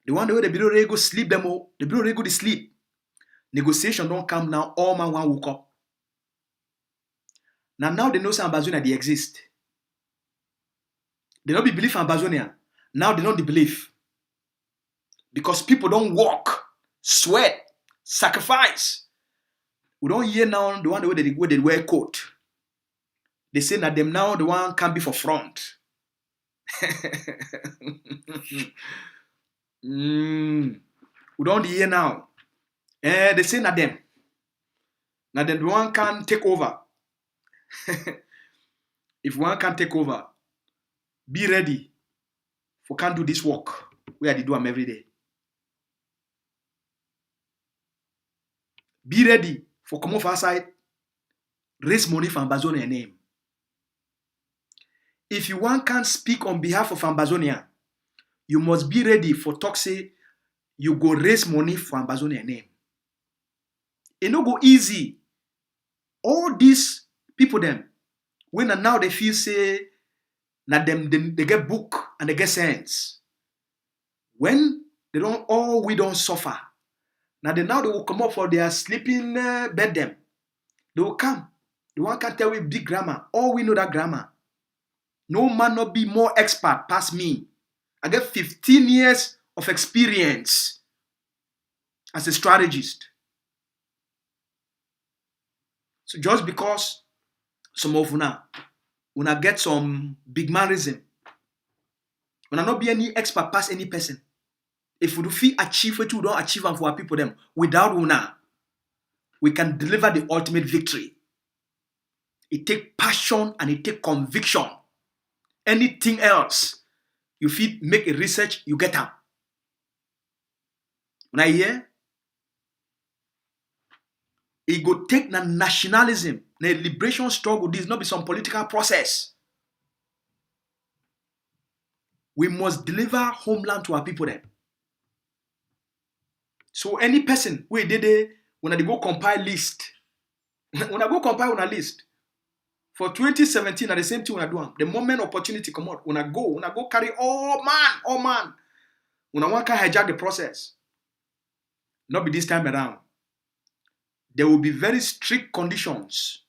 The one where the bureau they go sleep them all, the bureau they go to sleep. Negotiation don't come now, all man one woke up. Now they know some AMBAZONIA they exist. They don't be believe in AMBAZONIA. Now they don't believe. Because people don't walk, sweat, sacrifice. We don't hear now the one where they wear coat. They say that them now the one can be for front. We don't hear now. They say that them. Now then the one can take over. If one can take over, be ready for can do this work. We are to do them every day. Be ready for come off outside, raise money for AMBAZONIA name. If you want can speak on behalf of AMBAZONIA, you must be ready for talk say you go raise money for AMBAZONIA name. It no go easy. All these people them, when now they feel say that them they get book and they get sense. When they don't all we don't suffer. Now they will come up for their sleeping bed them. They will come. The one can tell we big grammar. All we know that grammar. No man not be more expert past me. I get 15 years of experience as a strategist. So just because some of una get some big mannerism, una not be any expert past any person. If we do achieve what we don't achieve and for our people them, without una, we can deliver the ultimate victory. It takes passion and it takes conviction. Anything else, you feel make a research, you get up. When I hear, it go take the nationalism, the liberation struggle, this not be some political process. We must deliver homeland to our people then. So any person who did it, when they go compile list, when I go compile on a list, for 2017 at the same thing when I do them, the moment opportunity come out, when I go carry all man, when I want to hijack the process, not be this time around. There will be very strict conditions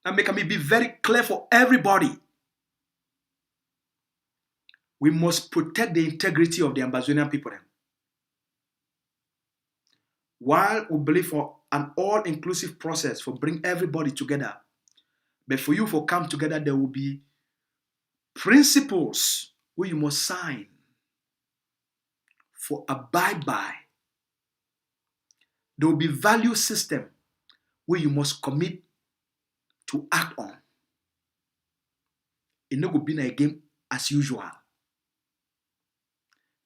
And make me be very clear for everybody. We must protect the integrity of the Ambazonian people. Then. While we believe for an all-inclusive process for bring everybody together, but for you for come together, there will be principles where you must sign for abide by. There will be value system where you must commit to act on. It not will be a game as usual.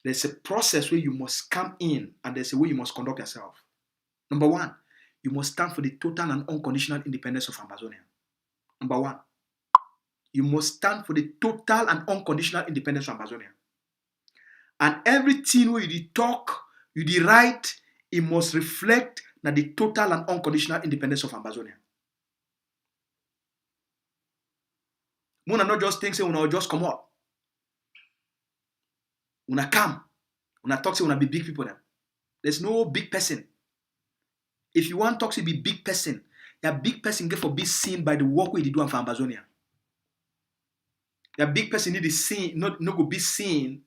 There's a process where you must come in and there's a way you must conduct yourself. Number one, you must stand for the total and unconditional independence of Ambazonia. Number one, you must stand for the total and unconditional independence of Ambazonia. And everything where you talk, you write, it must reflect that the total and unconditional independence of Ambazonia. Muna not just think say una just come out. Una come. Una talk say una be big people then. There's no big person. If you want to talk to be big person, that big person get for be seen by the work we do for Ambazonia. That big person need to see, not go be seen.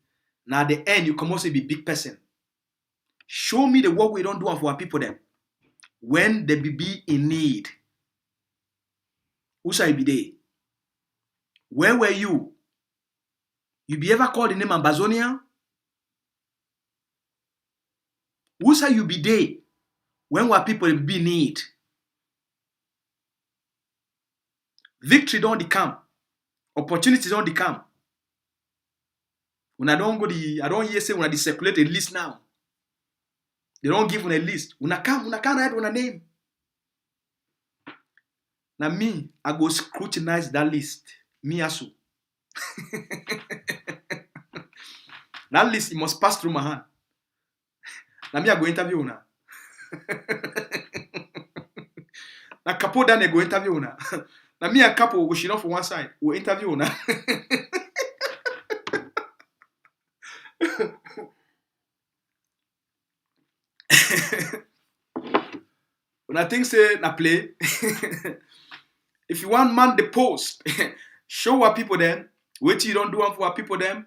Now at the end you come also be big person. Show me the work we don't do for our people then. When they be in need. Who shall be there? Where were you? You be ever called the name Ambazonia? Who shall you be there? When were people be in need? Victory don't come. Opportunities don't come. When I don't hear say when I circulate a list now. They don't give on a list. When I can't write on a name. Now me, I go scrutinize that list. Me asu. That list, it must pass through my hand. Now me, I go interview now. Now Capo then I go interview now. Now me and Capo, we should not for one side. We interview now. When I think say na play, if you want man the post, show our people then. What you don't do for our people them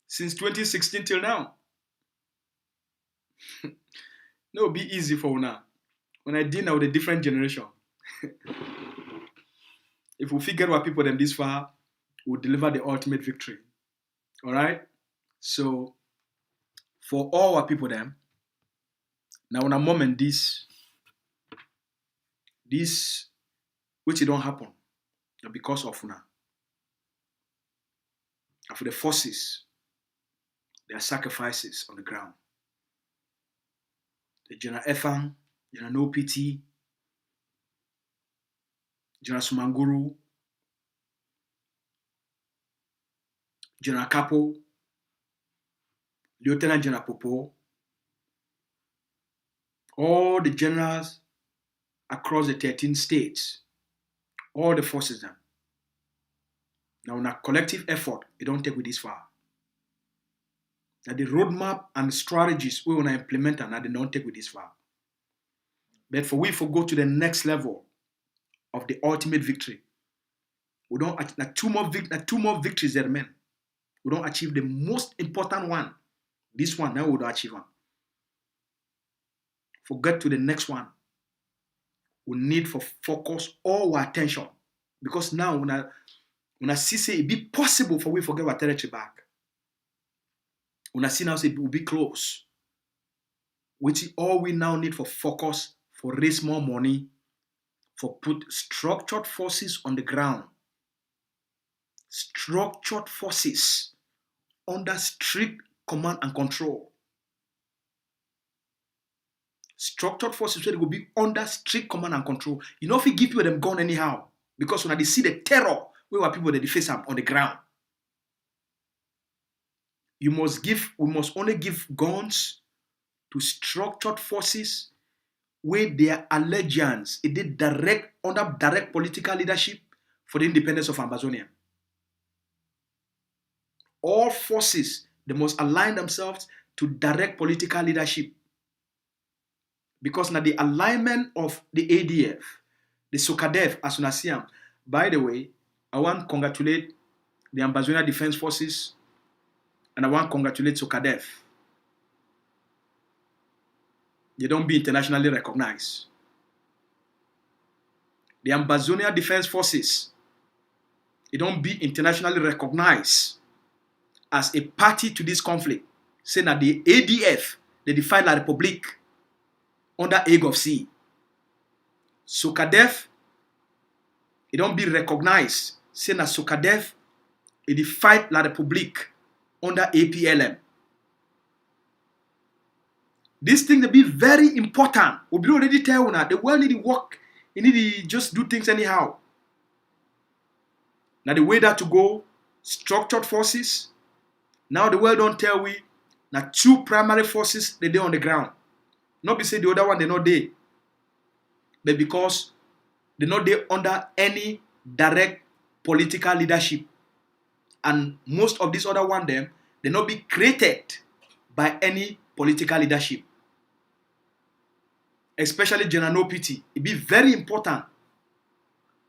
since 2016 till now. No, be easy for now. When I deal now with a different generation. If we figure our people them this far, we'll deliver the ultimate victory. Alright? So for all our people them, now in a moment this which it don't happen because of now. And for the forces, there are sacrifices on the ground. The General Efang, General NOPT, General Sumanguru, General Capo, Lieutenant General Popo, all the generals across the 13 states, all the forces them. Now, in a collective effort, it don't take with this far. Now, the roadmap and strategies we want to implement, and they don't take with this far. But for we go to the next level of the ultimate victory, we don't two more victories that remain. We don't achieve the most important one. This one, now we don't achieve one. Forget to the next one. We need for focus all our attention. Because now when I see say it be possible for we forget our territory back. When I see now say it will be close. Which is all we now need for focus, for raise more money, for put structured forces on the ground. Structured forces under strict command and control. Structured forces where they will be under strict command and control. You know if we give people them gun anyhow. Because when they see the terror, we were people that they face them on the ground. We must only give guns to structured forces where their allegiance is under direct political leadership for the independence of Ambazonia. All forces, they must align themselves to direct political leadership. Because now the alignment of the ADF, the SOCADEF, as soon as see them, By the way, I want to congratulate the AMBAZONIA Defense Forces and I want to congratulate SOCADEF. They don't be internationally recognized. The AMBAZONIA Defense Forces, they don't be internationally recognized as a party to this conflict, saying that the ADF, they defied La République under Hague of Sea. SOCADEF, it don't be recognized, saying that SOCADEF, it defied La République under APLM. This thing will be very important. We'll be already telling now the world need to work, you need to just do things anyhow. Now the way that to go, structured forces. Now the world don't tell we now two primary forces they on the ground. Not be say the other one they not there. But because they not there under any direct political leadership. And most of these other one them, they not be created by any political leadership. Especially General No Pity. It be very important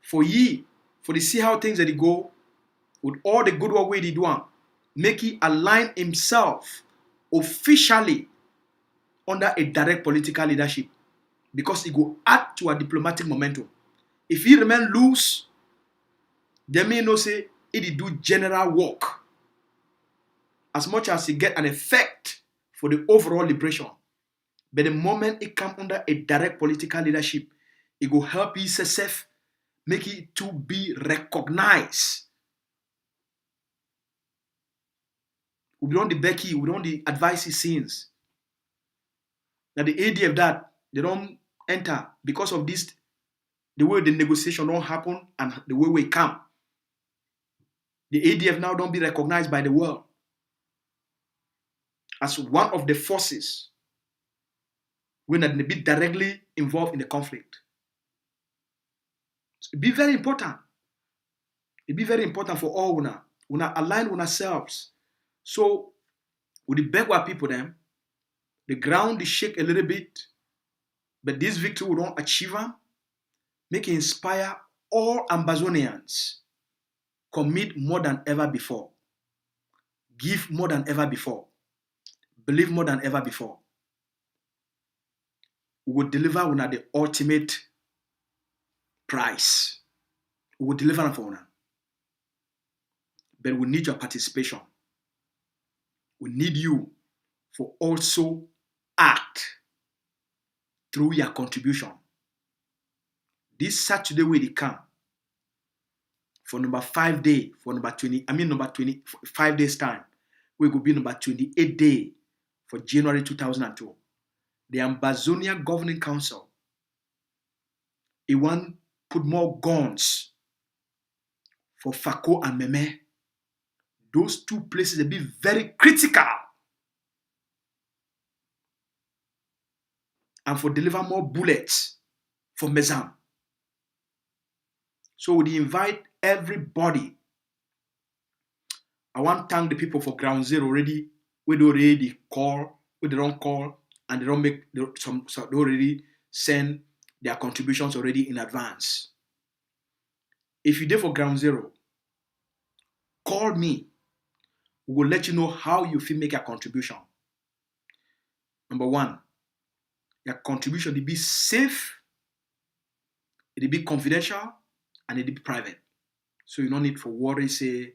for ye, for to see how things that they go, with all the good work they do, make he align himself officially under a direct political leadership. Because it go add to a diplomatic momentum. If he remain loose, they may not say it do general work as much as it get an effect for the overall liberation. But the moment it come under a direct political leadership, it will help ESSF make it to be recognized. We don't the Becky, we don't the advice scenes. Now the ADF that they don't enter because of this, the way the negotiation don't happen and the way we come. The ADF now don't be recognized by the world as one of the forces when they be directly involved in the conflict. So it be very important. It be very important for all una align with ourselves. So with the backward people them, the ground is shake a little bit, but this victory we don't achieve them, make it inspire all Ambazonians. Commit more than ever before. Give more than ever before. Believe more than ever before. We will deliver on the ultimate prize. We will deliver on for una. But we need your participation. We need you for also act through your contribution. This Saturday will come for number 5 day, for number 25 days time. We will be number 28 day for January 2002. The AMBAZONIA Governing Council, it want put more guns for Fako and Meme. Those two places will be very critical. And for deliver more bullets for Mezam. So we invite everybody. I want to thank the people for Ground Zero already. We already call, we don't call, and they don't make so they already send their contributions already in advance. If you're there for Ground Zero, call me. We will let you know how you feel make a contribution. Number one, your contribution will be safe, it will be confidential, and it will be private. So you don't need for worry, say,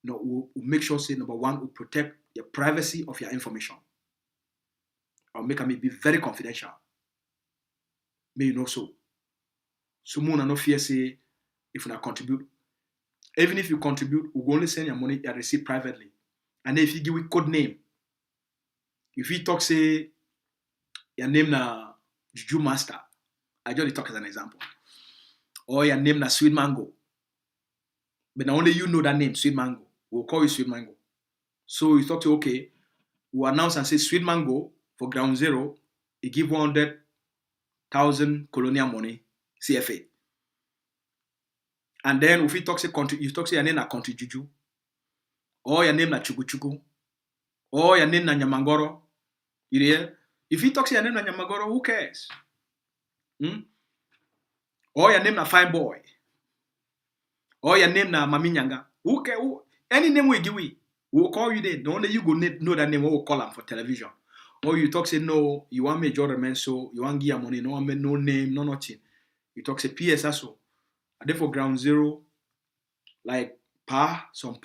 no, we'll make sure, say, number one, we'll protect the privacy of your information. I'll make it be very confidential. May you know so. So moon and no fear, say, if you not contribute. Even if you contribute, we'll only send your money you receive privately. And then if you give a code name, if you talk, say, your name na Juju Master, I just talk as an example. Or your name na Sweet Mango. But now only you know that name, Sweet Mango. We'll call you Sweet Mango. So you thought, okay, we'll announce and say Sweet Mango for Ground Zero, you give 100,000 colonial money, CFA. And then if you talk say country, you talk say your name na Country Juju, or your name na Chugu Chugu, or your name na Nyamangoro. You hear? If you talk say your name na Nyamangoro, who cares? Or your name na Fine Boy. Or your name na Mami Nyanga. Who any name we give we will call you there. The only you go know that name we will call them for television. Or you talk say no, you want me Jordan man, so you want give money, no want me no name, no nothing. You talk say PS also. And then for ground zero, like some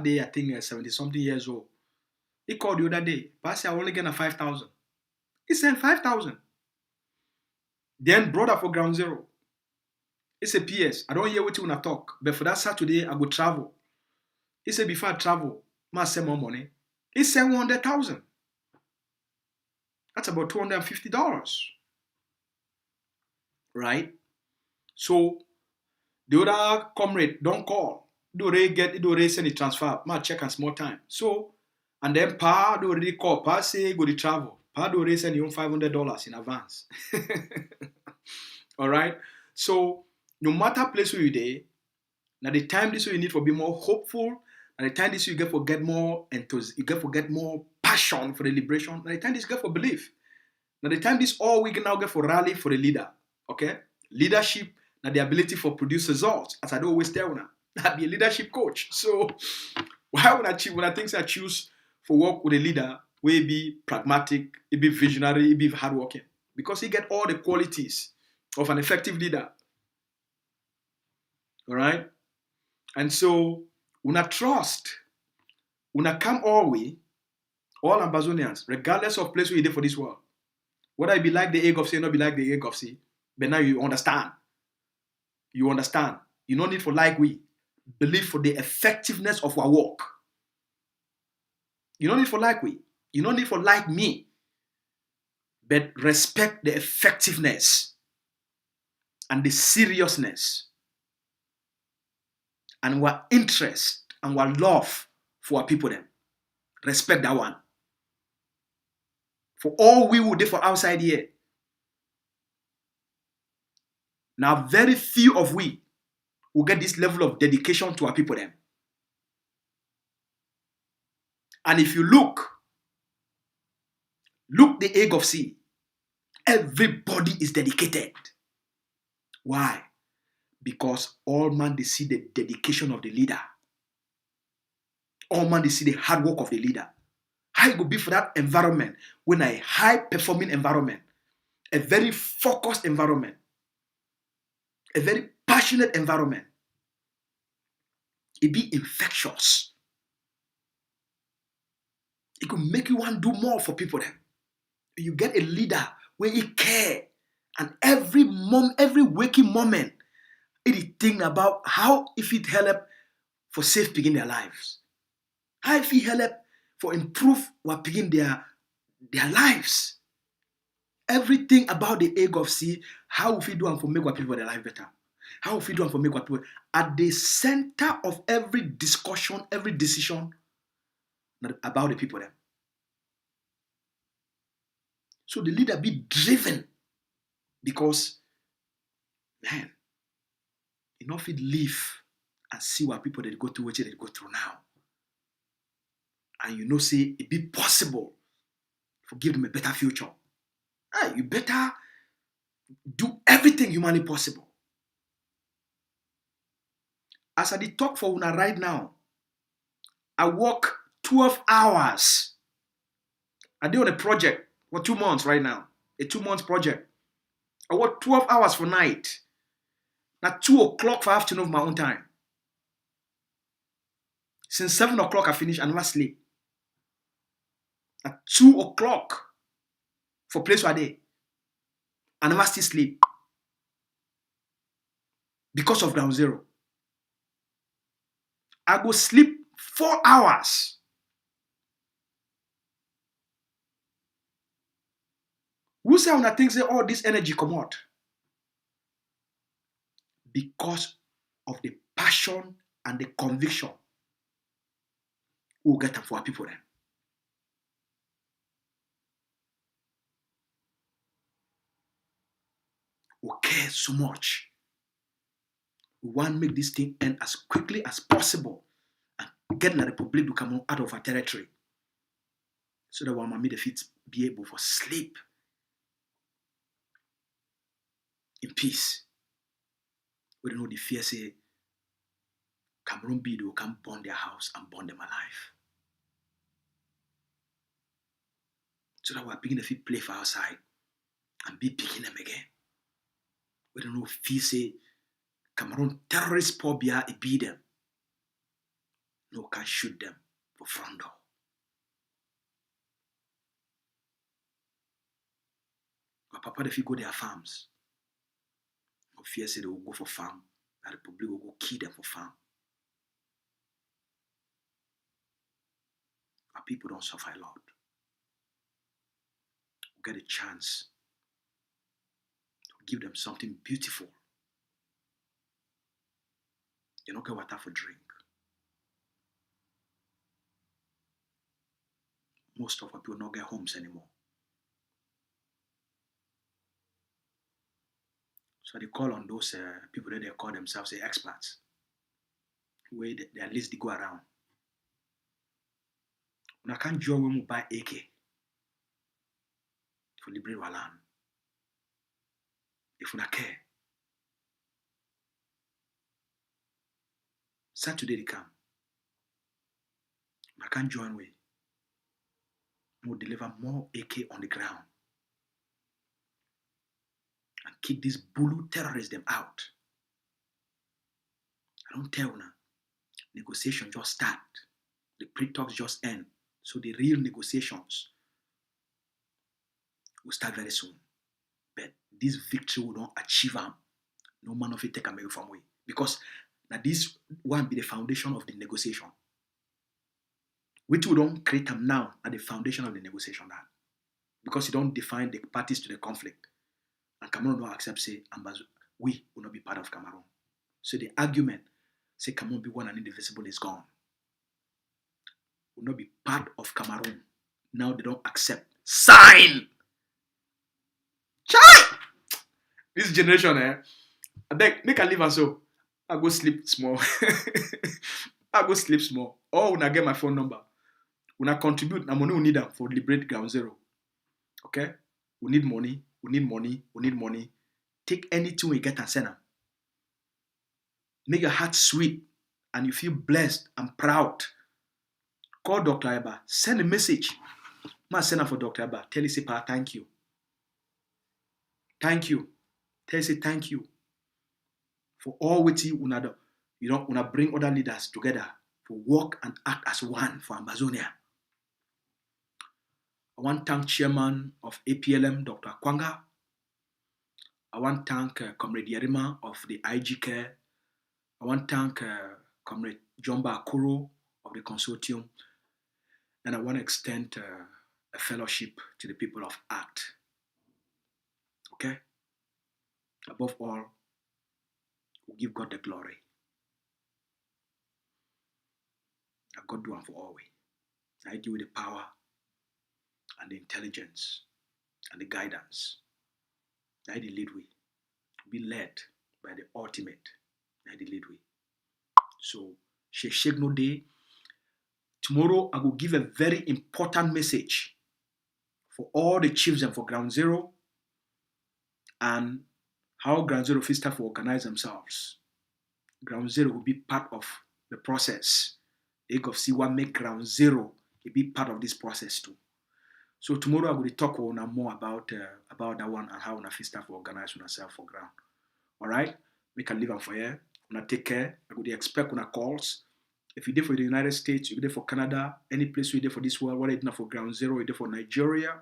day, I think 70 something years old. He called the other day. Pa say I only get a 5,000. He sent 5,000. Then brother for ground zero. He said, PS, I don't hear what you want to talk, but for that Saturday, I go travel. He said, before I travel, I must send more money. He said 100,000. That's about $250. Right? So, the other comrade don't call. Do already send the transfer. Ma check and small time. So, and then Pa do already call. Pa say go to travel. Pa do already send you $500 in advance. All right? So, no matter place where you there, now the time this way you need for be more hopeful, and the time this you get for get more enthusiasm, you get for get more passion for the liberation, and the time this you get for belief. Now the time this all we can now get for rally for the leader. Okay? Leadership, now the ability for produce results. As I do always tell now, I be a leadership coach. So why would I choose when I think I choose for work with a leader where he be pragmatic, he be visionary, he be hardworking? Because he get all the qualities of an effective leader. All right? And so, una trust, una come all way, all Ambazonians, regardless of place where you did for this world. Whether it be like the egg of sea, not be like the egg of sea, but now you understand. You understand. You don't need for like we. Believe for the effectiveness of our work. You don't need for like we. You don't need for like me. But respect the effectiveness and the seriousness and our interest and our love for our people then. Respect that one. For all we will do for outside here. Now, very few of we will get this level of dedication to our people then. And if you look the egg of sea, everybody is dedicated. Why? Because all man they see the dedication of the leader. All man they see the hard work of the leader. How it could be for that environment when a high performing environment, a very focused environment, a very passionate environment, it be infectious. It could make you want to do more for people then. You get a leader where he care, and every waking moment, it is thinking about how if it help for safe begin their lives. How if it help for improve what begin their lives. Everything about the egg of sea, how if we do and for make what people their life better. How if we do and for make what people at the center of every discussion, every decision about the people there. So the leader be driven because, man, enough it live and see what people that go through what they go through now. And you know, say it be possible for give them a better future. You better do everything humanly possible. As I did talk for una right now, I work 12 hours. I did on a project for 2 months right now. A 2 months project. I work 12 hours for night. Now 2 o'clock for afternoon of my own time. Since 7 o'clock I finish and never sleep. At 2 o'clock for place where day. I never still sleep. Because of ground zero. I go sleep 4 hours. Who say when I think say all this energy come out? Because of the passion and the conviction we'll get them for our people then. We care so much. We want to make this thing end as quickly as possible and get the Republic to come out of our territory. So that one may defeat be able to sleep in peace. We don't know the fear say Cameroon B, they will come burn their house and burn them alive. So that we're beginning to play for outside and be picking them again. We don't know if he say Cameroon terrorists poor beer it beat them. No can shoot them for front door. But Papa, if you go their farms, no fear say they will go for farm, and the Republic will go kill them for farm. Our people don't suffer a lot. We get a chance to give them something beautiful. You don't get water for drink. Most of our people don't get homes anymore. So they call on those people that they call themselves experts, where they at least they go around. When I can't join when we buy AK for liberate our land. If we not care. Saturday they come. When I can't join we. We'll deliver more AK on the ground. And keep these Bulu terrorists them out. I don't tell now. Negotiation just start. The pre-talks just end. So the real negotiations will start very soon. But this victory will not achieve them. No man of it take away from we. Because now this will be the foundation of the negotiation. Which we don't create them now at the foundation of the negotiation. That. Because you don't define the parties to the conflict. And Cameroon don't accept, say, we will not be part of Cameroon. So the argument, say Cameroon be one and indivisible is gone. Will not be part of Cameroon. Now they don't accept. Sign! Chai! This generation, I beg, make a leave and so. I go sleep small. I go sleep small. Or when I get my phone number. When I contribute, na money we need them for liberate ground zero. Okay? We need money. We need money. We need money. Take anything we get and send them. Make your heart sweet and you feel blessed and proud. Call Dr. Eba. Send a message. Ma send her for Dr. Eba. Tell you say, Pa, thank you. Thank you. Tell you say thank you. For all which you wanna bring other leaders together for work and act as one for AMBAZONIA. I want to thank Chairman of APLM, Dr. Kwanga. I want to thank Comrade Yerima of the IG Care. I want to thank Comrade Jomba Akuro of the consortium. And I want to extend a fellowship to the people of ACT. Okay? Above all, we give God the glory. And God do it for all we. I give you the power and the intelligence and the guidance. I the lead we. Be led by the ultimate. I the lead we. So, shake no day. Tomorrow I will give a very important message for all the chiefs and for Ground Zero and how Ground Zero will start to organize themselves. Ground Zero will be part of the process. Egg of C1 make Ground Zero be part of this process too. So tomorrow I will talk more about that one and how we start to organize ourselves for ground. All right, we can leave them for here. Una take care. I would expect una calls. If you're there for the United States, you're there for Canada, any place you're there for this world, whether it's not for Ground Zero, you're there for Nigeria,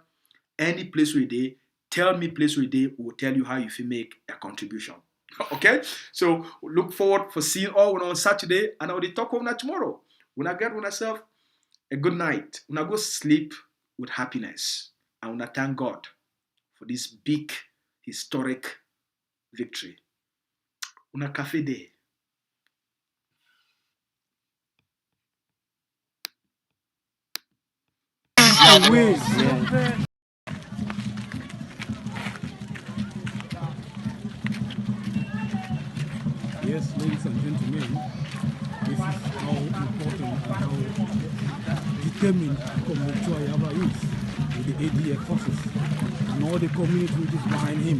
any place you're there, tell me place you're there, we will tell you how you can make a contribution. Okay? So look forward for seeing all on Saturday, and I will talk over tomorrow. When I get myself a good night, when I go sleep with happiness, I want to thank God for this big historic victory. Una cafe day. Yes, ladies and gentlemen, this is how important and how determined Komokto Ayaba is with the ADF forces and all the community which is behind him,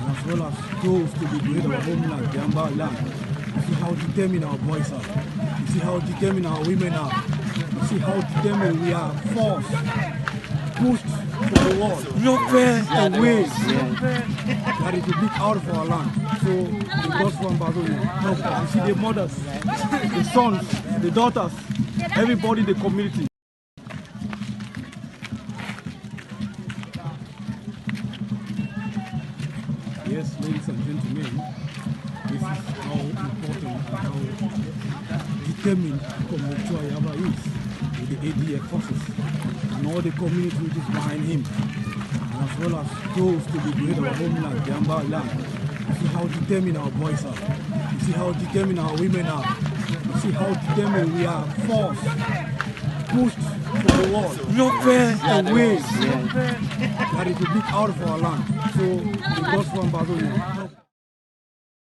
and as well as those to liberate our homeland, the Amba land. You see how determined our boys are. You see how determined our women are. You see how determined we are forced, pushed from the wall, away. That is a big out of our land. So the gods from AMBAZONIA help us. You see the mothers, the sons, the daughters, everybody in the community. Yes, ladies and gentlemen, this is how important and how determined Community Ayaba is with the ADF forces and all the community which is behind him, and as well as those to liberate our homeland, the Amba land. You see how determined our boys are. You see how determined our women are. You see how determined we are forced, pushed from the wall, away. That is a big out of our land. So the gods from AMBAZONIA help.